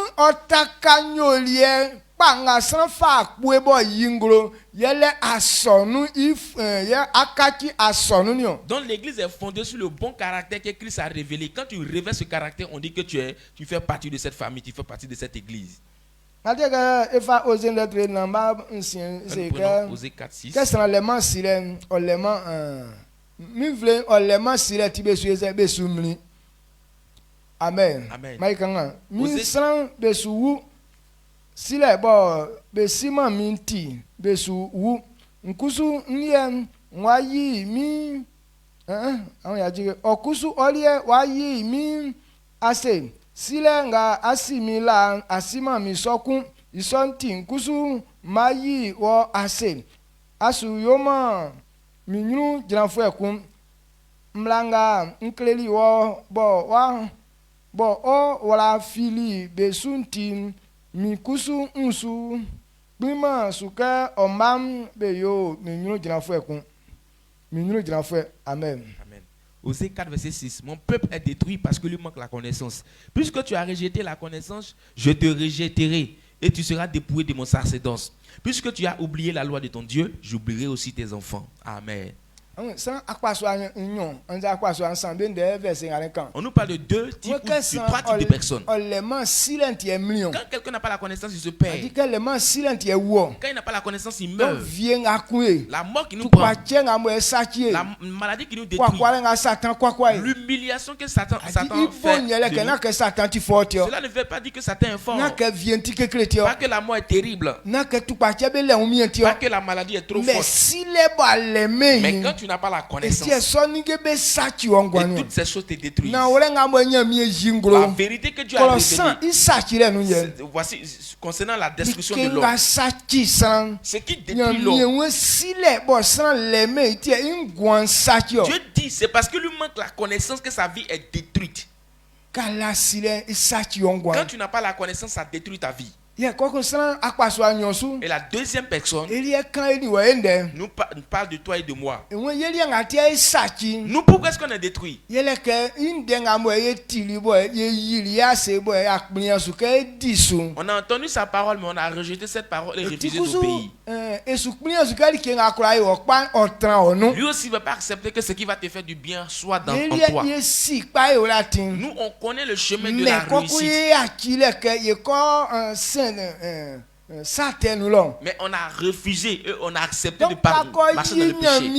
Donc l'église est fondée sur le bon caractère que Christ a révélé. Quand tu révèles ce caractère, on dit que tu fais partie de cette famille, tu fais partie de cette église. Osée 4:6. Amen. Sile bo be sima minti be su wu nkusu nye wayi mi awon ya jige okusu olie wayi mi ase sile nga asimila asima mi sokun isonti nkusu mayi wo ase asu yoma minyu jranfu ekun mlanga nkleli wo bo o wala fili be sunti mikusu unsu bima suka omam beyo minyu jinafu ekun minyu jinafu. Amen. Amen. Osée 4:6. Mon peuple est détruit parce que lui manque la connaissance. Puisque tu as rejeté la connaissance, je te rejetterai et tu seras dépouillé de mon sacerdoce. Puisque tu as oublié la loi de ton Dieu, j'oublierai aussi tes enfants. Amen. On nous parle de deux types de trois types de personnes. Quand quelqu'un n'a pas la connaissance, il se perd. Quand il n'a pas la connaissance, il meurt. La mort qui nous prend, la maladie qui nous détruit, l'humiliation que Satan fait, cela ne veut pas dire que Satan est fort, pas que la mort est terrible, pas que la maladie est trop forte. Mais quand tu n'as pas la connaissance, et toutes ces choses te détruisent. La vérité que Dieu a révélée, voici concernant la destruction de l'homme, ce qui détruit l'homme, Dieu dit c'est parce que lui manque la connaissance que sa vie est détruite. Quand tu n'as pas la connaissance, ça détruit ta vie. Et la deuxième personne nous parle de toi et de moi. Nous, pourquoi est-ce qu'on est détruit? On a entendu sa parole, mais on a rejeté cette parole et refusé d'obéir. Lui aussi ne va pas accepter que ce qui va te faire du bien soit en toi. Nous, on connaît le chemin de la réussite. Mais on a refusé et on a accepté de marcher dans le péché.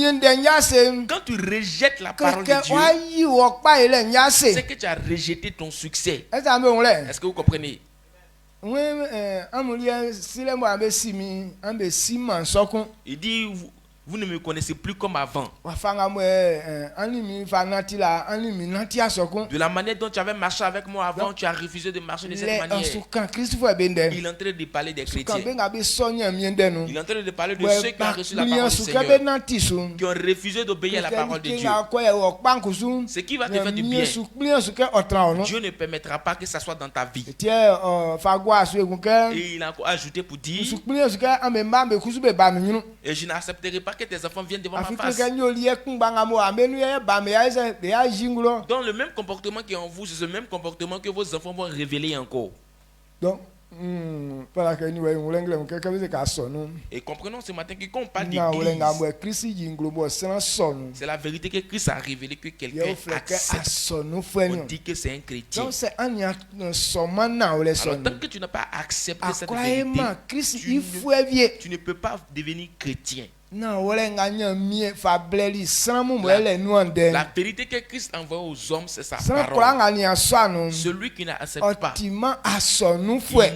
Quand tu rejettes la parole de Dieu, c'est que tu as rejeté ton succès. Est-ce que vous comprenez? Il dit Vous ne me connaissez plus comme avant. wafanga mwe animi fanati la animi nanti asoko De la manière dont tu avais marché avec moi avant, tu as refusé de marcher de cette le manière. sukan Christophe bende Il est en train de parler des sukan chrétiens. benga be sonya miendenu Il est en train de parler de ceux qui ont reçu la parole du sukan be Seigneur, nanti su qui ont refusé d'obéir à la parole de Dieu. Ce qui va te faire du bien, Dieu ne permettra pas que ça soit dans ta vie. Et il a encore ajouté pour dire, et je n'accepterai pas que tes enfants viennent devant ma face. Dans le même comportement qui est en vous, c'est ce même comportement que vos enfants vont révéler encore. Donc, et comprenons ce matin que quand on parle d'église, c'est la vérité que Christ a révélé que quelqu'un accepte. On dit que c'est un chrétien. Alors tant que tu n'as pas accepté cette vérité, tu ne peux pas devenir chrétien. La vérité que Christ envoie aux hommes, c'est sa parole. Celui qui n'accepte pas, il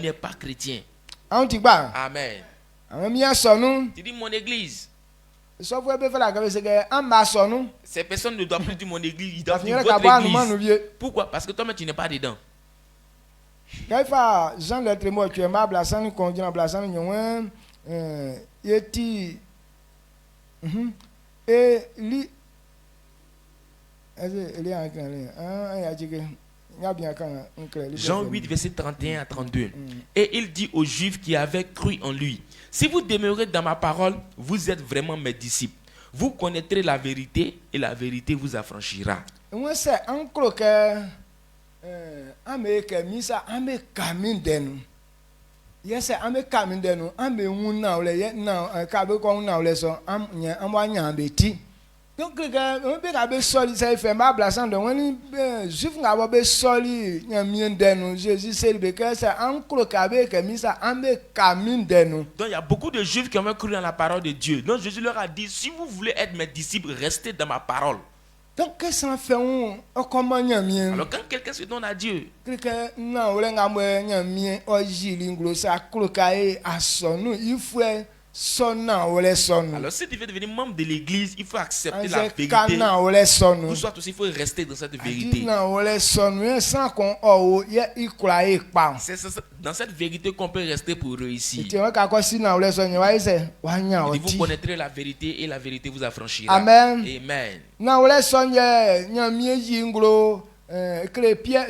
n'est pas chrétien. Amen. Tu dis mon église. Ces personnes ne doivent plus dire mon église, ils doivent dire votre église. Pourquoi? Parce que toi-même tu n'es pas dedans. Jean lettre moi tu es ma blasan konjina blasan nyon yeti et li Jean 8 verset 31 à 32. Et il dit aux Juifs qui avaient cru en lui, si vous demeurez dans ma parole, vous êtes vraiment mes disciples. Vous connaîtrez la vérité et la vérité vous affranchira. Moi c'est encore que ameke misa ame kamindenu yes ame kamindenu ame wuna ole ye na ka be ko wuna ole so am nya amwanya beti donc on be ka be soli say fe ma blasan de woni juif nga bo be soli nya miendenu Jésus c'est be que c'est encore ka be ke misa ame kamindenu. Donc il y a beaucoup de juifs qui ont cru dans la parole de Dieu. Donc Jésus leur a dit, si vous voulez être mes disciples, restez dans ma parole. Donc qu'est-ce qu'on fait comment nyamien? Alors quand quelqu'un se donne à Dieu, quelqu'un non ole ngamwe nyamien ojili nglo sa klokae asonu ifwe sonna ole sonu. Alors si tu veux devenir membre de l'église, il faut accepter la vérité. Pour soit aussi il faut rester dans cette vérité. C'est dans cette vérité qu'on peut rester pour réussir. Et vous connaîtrez la vérité et la vérité vous affranchira. Amen. Amen.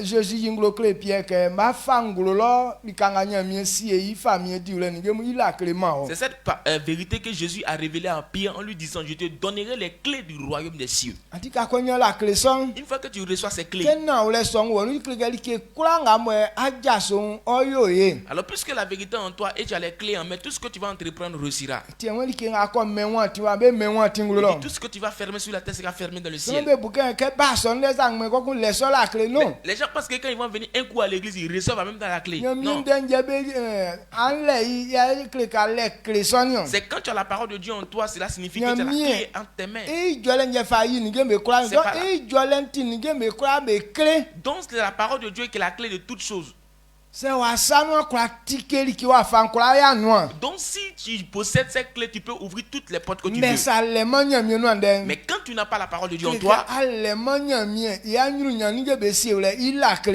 Jésus yinglo crépie que ma fanglo lo likanganya miesi e famille di le ngemu ila clément. C'est cette vérité que Jésus a révélée en Pierre en lui disant, je te donnerai les clés du royaume des cieux. Atika konya la clé son. Une fois que tu reçois ces clés. Alors puisque la vérité en toi et tu as les clés en main, tout ce que tu vas entreprendre réussira. Et tout ce que tu vas fermer sur la terre sera fermé dans le ciel. Mais les gens pensent que quand ils vont venir un coup à l'église, ils reçoivent même dans la clé. Non. C'est quand tu as la parole de Dieu en toi, cela signifie que tu as la clé en tes mains. Donc c'est la parole de Dieu qui est la clé de toutes choses. Donc si tu possèdes cette clé, tu peux ouvrir toutes les portes que tu veux. Mais quand tu n'as pas la parole de Dieu en toi,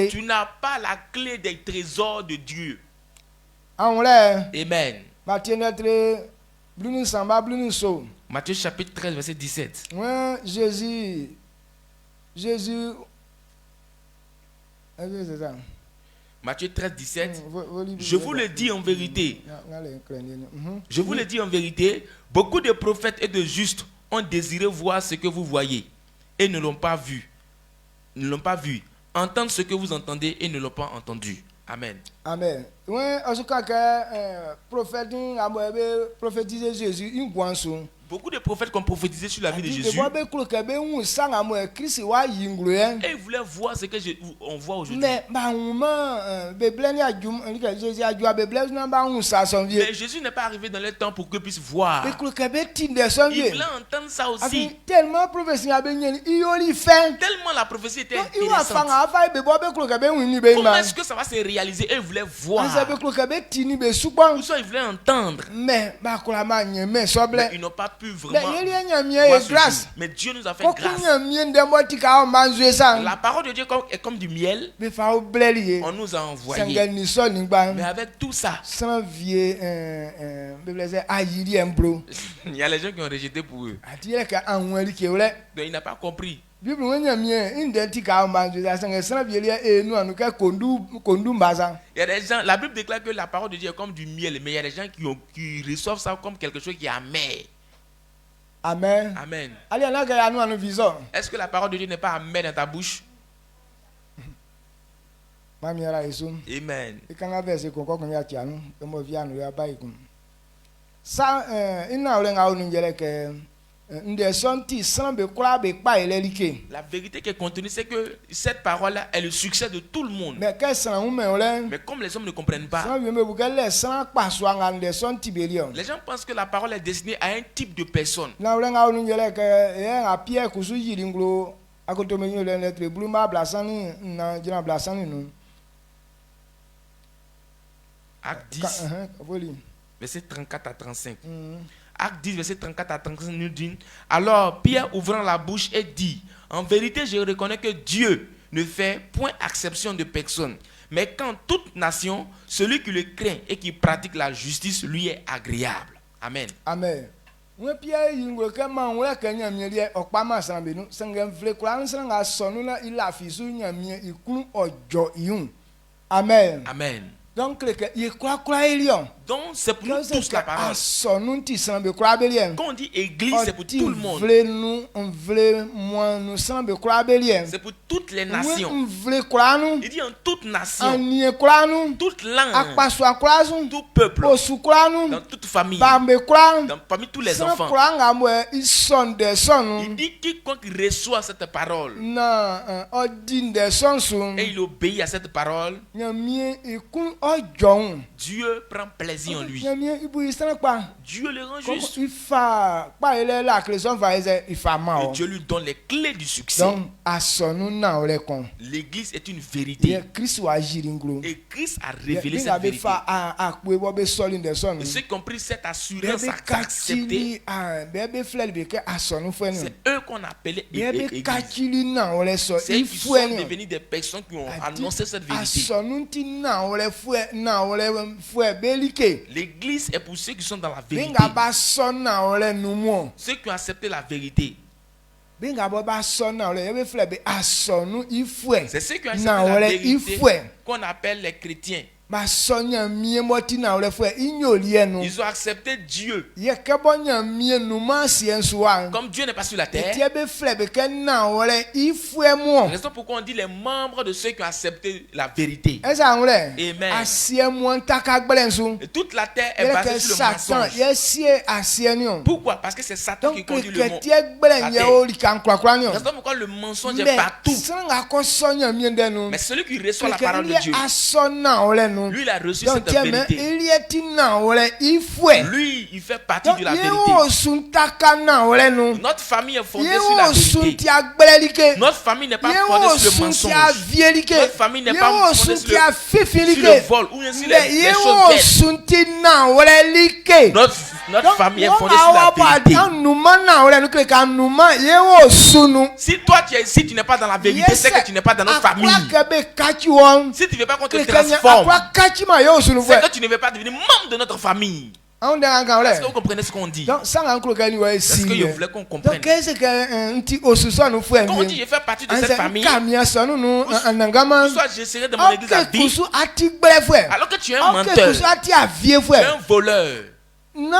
tu n'as pas la clé des trésors de Dieu. Amen. Matthieu chapitre 13 verset 17. Matthieu 13, 17. Je vous le dis en vérité. Je vous le dis en vérité. Beaucoup de prophètes et de justes ont désiré voir ce que vous voyez et ne l'ont pas vu. Ne l'ont pas vu. Entendre ce que vous entendez et ne l'ont pas entendu. Amen. Amen. Beaucoup de prophètes qui ont prophétisé sur la vie de Jésus. Et ils voulaient voir ce que on voit aujourd'hui. Mais Jésus n'est pas arrivé dans le temps pour que puisse voir. Il voulait entendre ça aussi. Tellement la prophétie était intéressante. Comment est-ce que ça va se réaliser? Et ils voulaient voir. Ou soit ils voulaient entendre. Mais ils n'ont pas pu vraiment Le yeli voir nyamie ce grâce. jour. Mais Dieu nous a fait Ko grâce. nyamie ndemoti ka o manzwe sang. La parole de Dieu est comme du miel. Be fa o bleli. On nous a envoyé. Sangel ni so ni gba. Mais avec tout ça, Sans vie Bible say ayiri embro. il y a les gens qui ont rejeté pour eux. Ati ele ka anweli ke wole. Donc il n'a pas compris. Bible nyamie ndenti ka o manzwe sang sans vie ele enu anu ka kondu mbaza. Il y a des gens, la Bible déclare que la parole de Dieu est comme du miel, mais il y a des gens qui reçoivent ça comme quelque chose qui est amer. Amen. Amen. Ali anaga ya anu vision. Est-ce que la parole de Dieu n'est pas amère dans ta bouche? Mami ara Yesu. Amen. Ikanga verse ko ko ya tianu e mo via no ya bai kum. Sa ina ole nga onu ngele ke nde sonti san be kura be pa elelike. La vérité qui est contenue, c'est que cette parole-là est le succès de tout le monde. Mais que san ou me ole. Mais comme les hommes ne comprennent pas, San bi me bu gele san pa so nga nde sonti belion. les gens pensent que la parole est destinée à un type de personne. Na ole nga onu ngele ke a Pierre kusu yiri nglo akoto me nyole letre bluma blasani na jina blasani no. Acte 10, verset 34 à 35. Acte 10, verset 34 à 35 nous dit: Alors Pierre ouvrant la bouche et dit: En vérité, je reconnais que Dieu ne fait point exception de personne, mais qu'en toute nation, celui qui le craint et qui pratique la justice lui est agréable. Amen. Amen. When Pierre yingwe ke ma wole ke nyamie lie okpa ma san be no sangem vle kura nsan nga sonu na ila fisu nyamie ikun ojo iun. Amen. Amen. Donc le que y kura elion. Donc c'est pour nous tous la parole. Sonu ti san be kura belien. Quand on dit église, c'est pour tout le monde. Vle nous on vle moi nous san be kura belien. C'est pour toutes les nations. On vle kura nous. Il dit en toute nation, Anie kura nous. toute langue, Akpa so kura nous. tout peuple, Osu kura nous. dans toute famille, Bambe kura. parmi tous les San enfants. kura nga mo ison de sonu. Il dit quiconque reçoit cette parole Na odin de sonsun. et il obéit à cette parole, Nyamie ikun ojon. Dieu prend plaisir en lui. Nyamie ibu isan pa. Dieu le rend Comme juste. il fa pa ele la création va ese ifa ma Et o. Dieu lui donne les clés du succès. Donc asonu na ore kon. L'église est une Ye vérité. Christ wa jiringlo. Et Christ a révélé Ye cette be vérité. fa a kwe bo be solin de son. Et ceux qui ont pris cette assurance Bebe à accepter, kachili bebe flel be ke asonu fwe ni. c'est eux qu'on appelait Bebe église. kachili na ore so C'est eux qui sont ifwe ni. devenus des personnes qui ont annoncé cette vérité. Asonu ti na ore fwe belike. L'église est pour ceux qui sont dans la vérité. Binga ba son na ore numo. Ceux qui ont accepté la vérité. Binga ba son na ore ebe flel be asonu ifwe. C'est ceux qui ont Na accepté la ore vérité ifwe. qu'on appelle les chrétiens. Ba sonya mie moti na ore fwe inyoli enu. Ils ont accepté Dieu. Ye kebonya mie numa siensu wa. Comme Dieu n'est pas sur la terre, Eti ebe flel be ke na ore ifwe mo. raison pourquoi on dit les membres de ceux qui ont accepté la vérité. Esa ngure. Amen. Asie mo ntaka gbelensu. Et toute la terre est Ele basée ke sur le Satan mensonge. ye sie asie ni o. Pourquoi? Parce que c'est Satan qui Donc conduit le monde. ke tie gbelen ye o likan kwakwa ni o. Raison pourquoi le mensonge est Mais partout. sanga ko sonya mie ndenu. Mais celui qui reçoit la parole de Dieu, Asona ore nu. lui il a reçu Donc cette tiens mais vérité. il est na ore ifwe. Lui, il fait partie Donc de la ye vérité. o suntaka na ore nu. Notre famille est fondée Ye sur la o vérité. suntia gbelelike. Notre famille n'est pas Ye fondée o sur le suntia mensonge, vielike. Notre famille n'est Ye pas o fondée sur suntia le fifilike. vol ou bien sur Mais les ye choses o bêtes. sunti na ore like. Notre famille est fondée sur la vérité. Anuma na ore nu kle ka numa ye o sunu. Si toi tu es ici, tu n'es pas dans la vérité, c'est que tu n'es pas dans notre famille. Si tu ne veux pas qu'on te transforme, c'est que tu ne veux pas devenir membre de notre famille. Est-ce que vous comprenez ce qu'on dit? Donc, ça va encore gagner ouais Est-ce que je voulais qu'on comprenne? Donc, qu'est-ce que un petit osuso nous fait? Quand on dit je fais partie de cette famille, Kamia sonu nu anangama. soit je serai dans mon église à vie, Kusu ati gbere fwe. alors que tu es un menteur, Kusu ati avie tu fwe. es un voleur. Non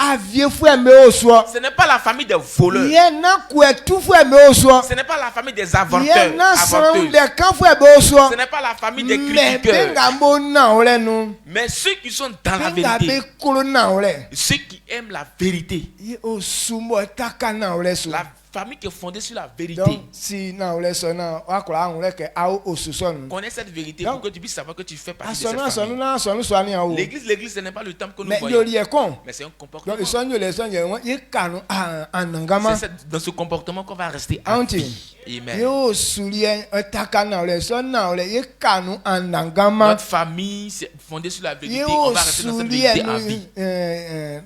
avie fwe me osuo. Ce n'est pas la famille des voleurs. Ye na kwetu fwe me osuo. Ce n'est pas la famille des Ye aventeurs, na san aventeuses. de kan fwe be osuo. Ce n'est pas la famille des Mais critiqueurs. benga mo na ore nu. Mais ceux qui sont dans la Benga be vérité, kolo na ore. ceux qui aiment la vérité, Ye osumo taka na ore so. la famille qui est fondée sur la vérité. Donc si na ole so na wa kura an le ke a o suso nu. Connais cette vérité Donc, pour que tu puisses savoir que tu fais partie de Asonu cette asonu famille. na asonu so ani a o. L'église, ce n'est pas le temple que nous Mais voyons. yori e kon. Mais c'est un comportement. Donc isonyo le sonye won ye kanu anangama. C'est dans ce comportement qu'on va rester à Auntie. vie. Amen. Yo sulie taka na ole so na ole ye kanu anangama. Notre famille, c'est fondée sur la vérité. On Yo va rester dans cette sulie vérité à vie.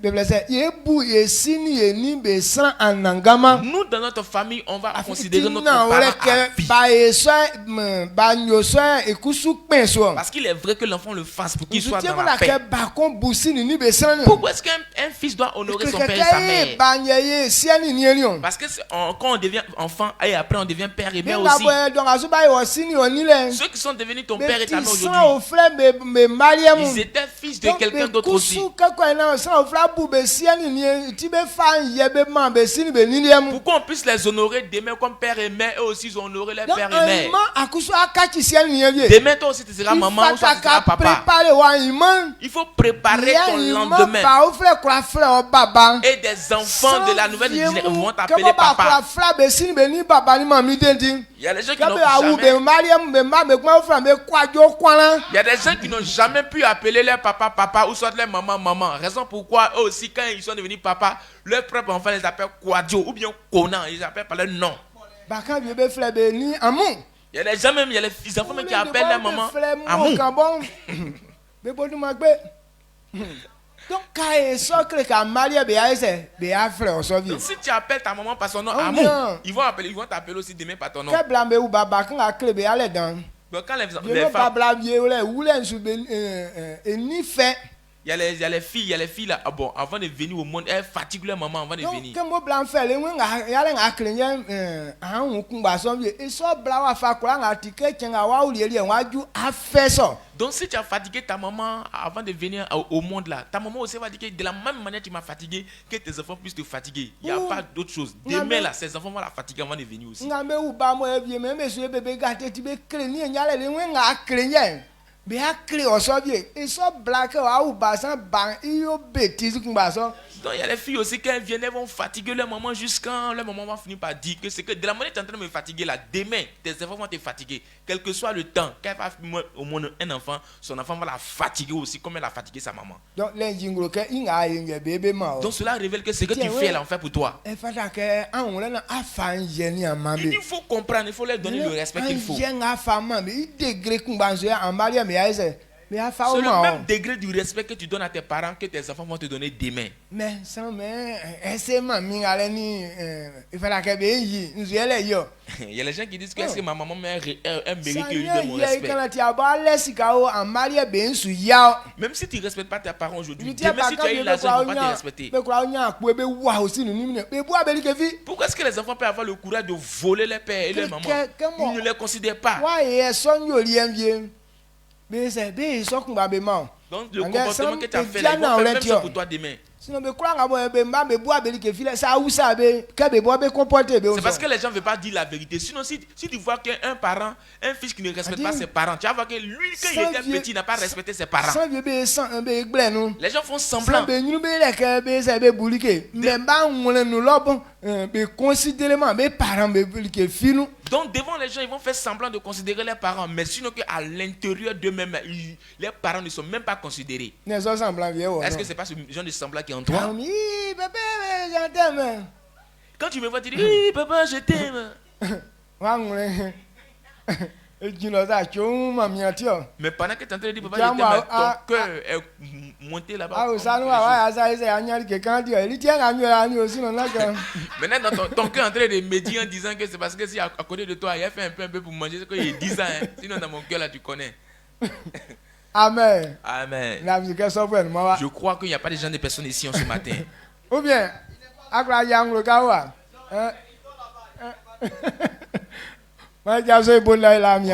Bible say ye bu ye sini ye ni be san anangama. Nous, dans notre famille, on va considérer notre Na ole parent à ke vie. ba e so ba nyo so ekusu pen so. Parce qu'il est vrai que l'enfant le fasse pour qu'il soit Nsutie dans mo la la paix. ke ba kon busini ni be san. Pourquoi est-ce qu'un fils doit honorer son père et sa mère? Ba nye siani ni elion. Parce que quand on devient enfant et après on devient père et mère Nga aussi. boy donc aso ba yo sini oni le. Ceux qui sont devenus ton père et ta mère Sans aujourd'hui, au frère me mariam. ils étaient fils de quelqu'un d'autre aussi. Pour qu'on puisse les honorer demain comme père et mère, eux aussi ils ont honoré leur père et mère. Demain toi aussi tu seras maman ou soit tu seras papa. Il faut préparer ton lendemain. Et des enfants de la nouvelle génération vont t'appeler papa. Il y a des gens qui n'ont jamais... Il y a des gens qui n'ont jamais pu appeler leur papa ou soit leur maman. Raison pourquoi eux aussi quand ils sont devenus papa, leur propre enfant les appelle Kwadjo ou bien Conan, ils appellent par leur nom. Il y a des gens même, il y a les enfants même qui appellent leur maman Amou. Donc Si tu appelles ta maman par son nom Amou, ils vont t'appeler aussi demain par ton nom. Donc quand les femmes, il y a les filles là, bon, avant de venir au monde, elles fatiguent leur maman avant de venir. Donc si tu as fatigué ta maman avant de venir au monde là, ta maman aussi va dire que de la même manière tu m'as fatigué, que tes enfants puissent te fatiguer. Il n'y a pas d'autre chose. Demain là, ces enfants vont la fatiguer avant de venir aussi. Donc il y a les filles aussi, quand elles viennent, elles vont fatiguer leur maman jusqu'à leur maman va finir par dire que c'est que de la manière que tu es en train de me fatiguer là, demain, tes enfants vont te fatiguer. Quel que soit le temps, quand elle va au monde un enfant, son enfant va la fatiguer aussi comme elle a fatigué sa maman. Donc cela révèle que ce que tu fais là, on fait pour toi. Il faut comprendre, il faut leur donner le respect qu'il faut. C'est le même degré du respect que tu donnes à tes parents que tes enfants vont te donner demain. Mais sans il y a les gens qui disent que est-ce que ma maman mérite que lui donne mon respect. Même si tu ne respectes pas tes parents aujourd'hui, même si tu as eu l'argent, ils ne vont pas te respecter. Pourquoi est-ce que les enfants peuvent avoir le courage de voler leur père et leur maman? Ils ne les considèrent pas. Donc le comportement que tu as fait là, ils vont faire même chose pour toi demain. C'est parce que les gens ne veulent pas dire la vérité. Sinon, si tu vois qu'un parent, un fils qui ne respecte pas ses parents, tu vas voir que lui, quand il était petit, il n'a pas respecté ses parents. Les gens font semblant. Donc devant les gens, ils vont faire semblant de considérer leurs parents, mais sinon qu'à l'intérieur d'eux-mêmes, leurs parents ne sont même pas considérés. Est-ce que c'est pas ce genre de semblant qui est en toi? Quand tu me vois, tu dis, oui, papa, je t'aime. Mais pendant que tu es en train de dire, papa, je t'aime, ton cœur est monté là-bas. Maintenant, ton cœur est en train de me dire en disant que c'est parce que si à côté de toi, il a fait un peu pour manger, c'est qu'il y a 10 ans. Hein. Sinon, dans mon cœur, là, tu connais. Amen. Amen. Je crois qu'il n'y a pas de gens de personnes ici en ce matin. Ou bien, on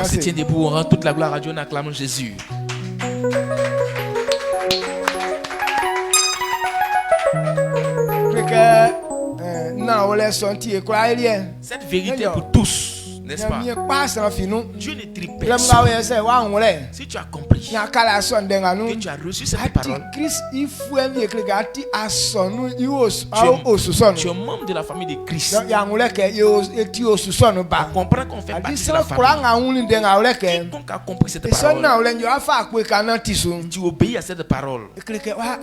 se tient debout, on rend toute la gloire à Dieu, on acclame Jésus. Cette vérité pour tous, n'est-ce pas? Dieu ne trie personne. Si tu as compris, nyakala sondenga nu que tu as reçu cette parole. ati Christ ifuemi ekrega ati asonu ios osusonu Tu es membre de la famille de Christ. ya nguleke eti osusonu ba Comprends qu'on fait ati partie de so la kura famille. nga uni denga uleke Quiconque a compris cette esona parole, ulenjo afa akwe kana tisu tu obéis à cette parole. ekrege wa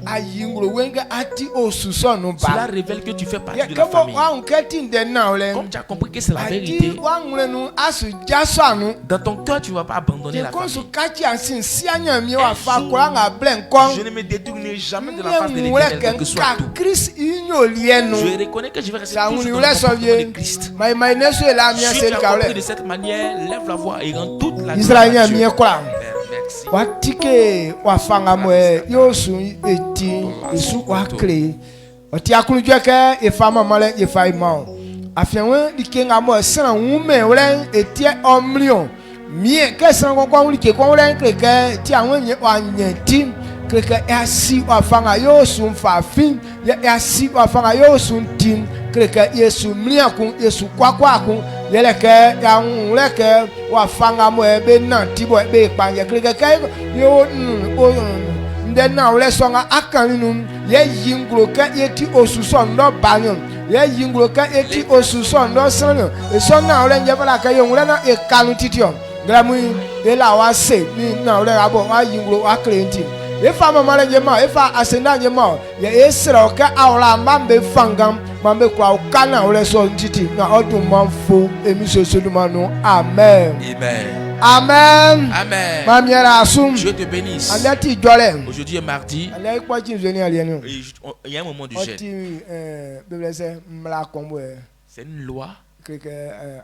ayingro wenga ati osusonu Cela ba révèle que tu fais partie ya de la kebo famille. wa unketi ndena ule Comme tu as compris que c'est la ati vérité, wa ngulenu asu jasanu dans ton cœur, tu ne vas pas abandonner la Yekosu famille. kachi ansin sianya mi wa fa kura nga blenkon Je ne me détournerai jamais de la face de l'Éternel, quel que soit tout. Christ inyo lienu Je reconnais que je vais rester sa toujours nguni dans ule le comportement de sovie Christ. mai nesu la mi Si tu asel as compris kaule de cette manière, lève la voix et rends toute la gloire Israël à mi Dieu. ekora Père, merci. watike wafanga mwe yosu eti esu wakle oti akulu jeke efama male efa imao afianwe dikenga mo sena wume wle eti omlion mie ke sena kwa wuli kwa wle kreke ti awon nye wanyeti kreke asi wafanga yosu mfafin ya asi wafanga yosu tin kreke yesu mliakun yesu kwakun yeleke ya wuleke wafanga mo ebe na tibo ebe panje kreke yo ndena wle songa akaninu ye yingro ke yeti osuson do banyo ye yingro ke yeti osuson do sano esona wle njebala ke yo wle na ekanu titio gramu ela wa se ni na wle abo wa yingro wa klenti efa mama le jema efa asenda jema ye esra ke awla mambe fangam mambe kwa kana wle so titi na odun manfo emiso solumanu amen Amen. amen Amen. mamiera asum Dieu te bénisse. andati jole Aujourd'hui est mardi. ale kwa chinzoni alienu Et il y a un moment de jeûne. oti bebelese mla kombo C'est une loi. keke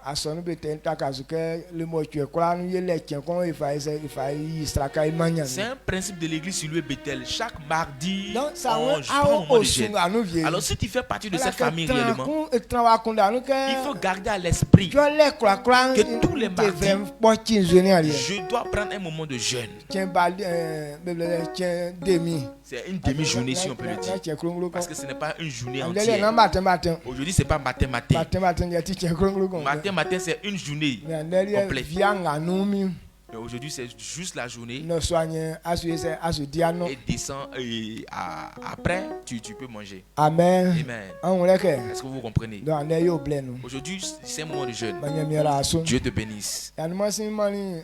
asonu bete takazuke le mochwe kwanu yele chen kon ifa istraka imanya C'est un principe de l'église sur le Bethel. Chaque mardi, donc ça on won prend un moment de jeûne. osunga nu vie Alors si tu fais partie de cette famille réellement, il il faut garder à l'esprit jole kwa que tous les mardis, po chinzoni ali je dois prendre un moment de jeûne. chen ba bebelese chen demi C'est une demi-journée si on peut le dire. Parce que ce n'est pas une journée andele entière. na matin Aujourd'hui, ce n'est pas matin. matin ya ti chen kronglu kon Matin, c'est une journée andele complète. vianga numi Mais aujourd'hui, c'est juste la journée. no soigne asu diano Et descend et après, tu peux manger. amen Amen. anwuleke Est-ce que vous comprenez? do ande yo blenu Aujourd'hui, c'est un moment de jeûne. banyamiera asu Dieu te bénisse. animasi mani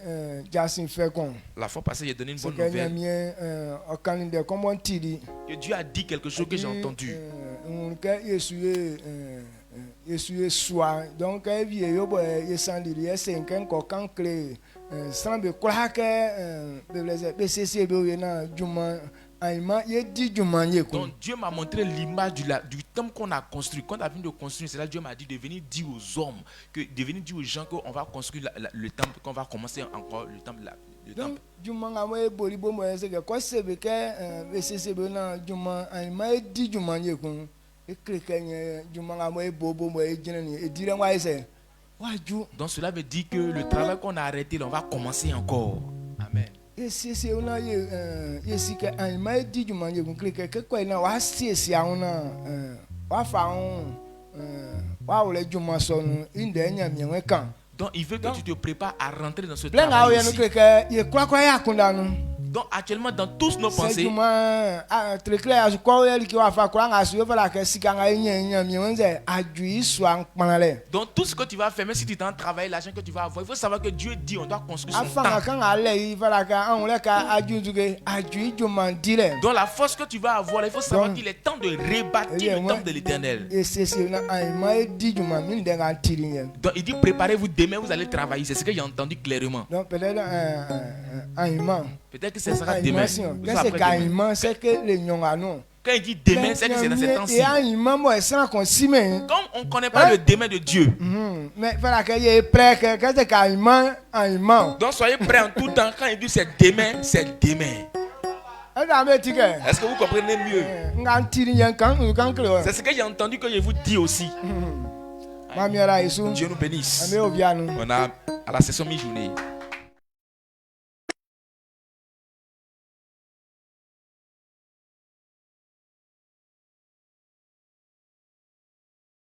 jasin fe kon La fois passée, j'ai donné une bonne que nouvelle. nyamie okaninde kombon tiri Que Dieu a dit quelque chose que j'ai entendu. ke yesu soa donc vie yo bo yesandiri esen ken ko kankle sambe kula ke bebeleze bcc be na juma aima ye di juma ye ko Donc Dieu m'a montré l'image du temple qu'on a construit. Quand on a fini de construire, c'est là que Dieu m'a dit de venir dire aux hommes, de venir dire aux gens qu'on va construire le temple, qu'on va commencer encore le temple. Le temple. juma nga mo boli bo mo ese ke ko sebe ke bcc be na juma aima ye di juma ye ko ekreke juma nga mo bobo mo e jinani e dire wa ese waju Donc cela veut dire que le travail qu'on a arrêté, là, on va commencer encore. Amen. esi ona yesi ke aima e di juma ye ko kreke ke ko na wa si awona wa fa on wa wole juma so no inde nya mienwe kan Donc il veut que tu te prépares à rentrer dans ce lenga travail o ye no aussi. kreke ye kwa ya kunda no Donc actuellement, dans tous nos c'est pensées, juma très clair as ko ye ki wa fa kwa nga su yo fa la ke sika nga nya mienwe ajui so an panale donc tout ce que tu vas faire, même si tu es en travail, l'argent que tu vas avoir, il faut savoir que Dieu dit on doit construire son afanga temple. kan ale yi fa la ka an le ka ajuzuge ajui juma dile Donc la force que tu vas avoir, il faut savoir Donc, qu'il est temps de rebâtir le temple de l'Éternel. esi na aima e di juma min de ga tiri ye Donc il dit préparez-vous, demain vous allez travailler. C'est ce que j'ai entendu clairement. donc peut-être aima Peut-être que ce sera demain. Ou que soit c'est après demain. gaima c'est que le nyonga non Quand il dit demain, c'est que c'est dans ces temps-ci. et aima mo esra kon sime Comme on ne connaît pas le demain de Dieu, mais fa que ye prêt que c'est gaima aima donc soyez prêts en tout temps. Quand il dit c'est demain, c'est demain. Est-ce que vous comprenez mieux? nga tiri yen kan kle C'est ce que j'ai entendu que je vous dis aussi. mamiera isu Dieu nous bénisse. ame obianu On a à la session mi-journée.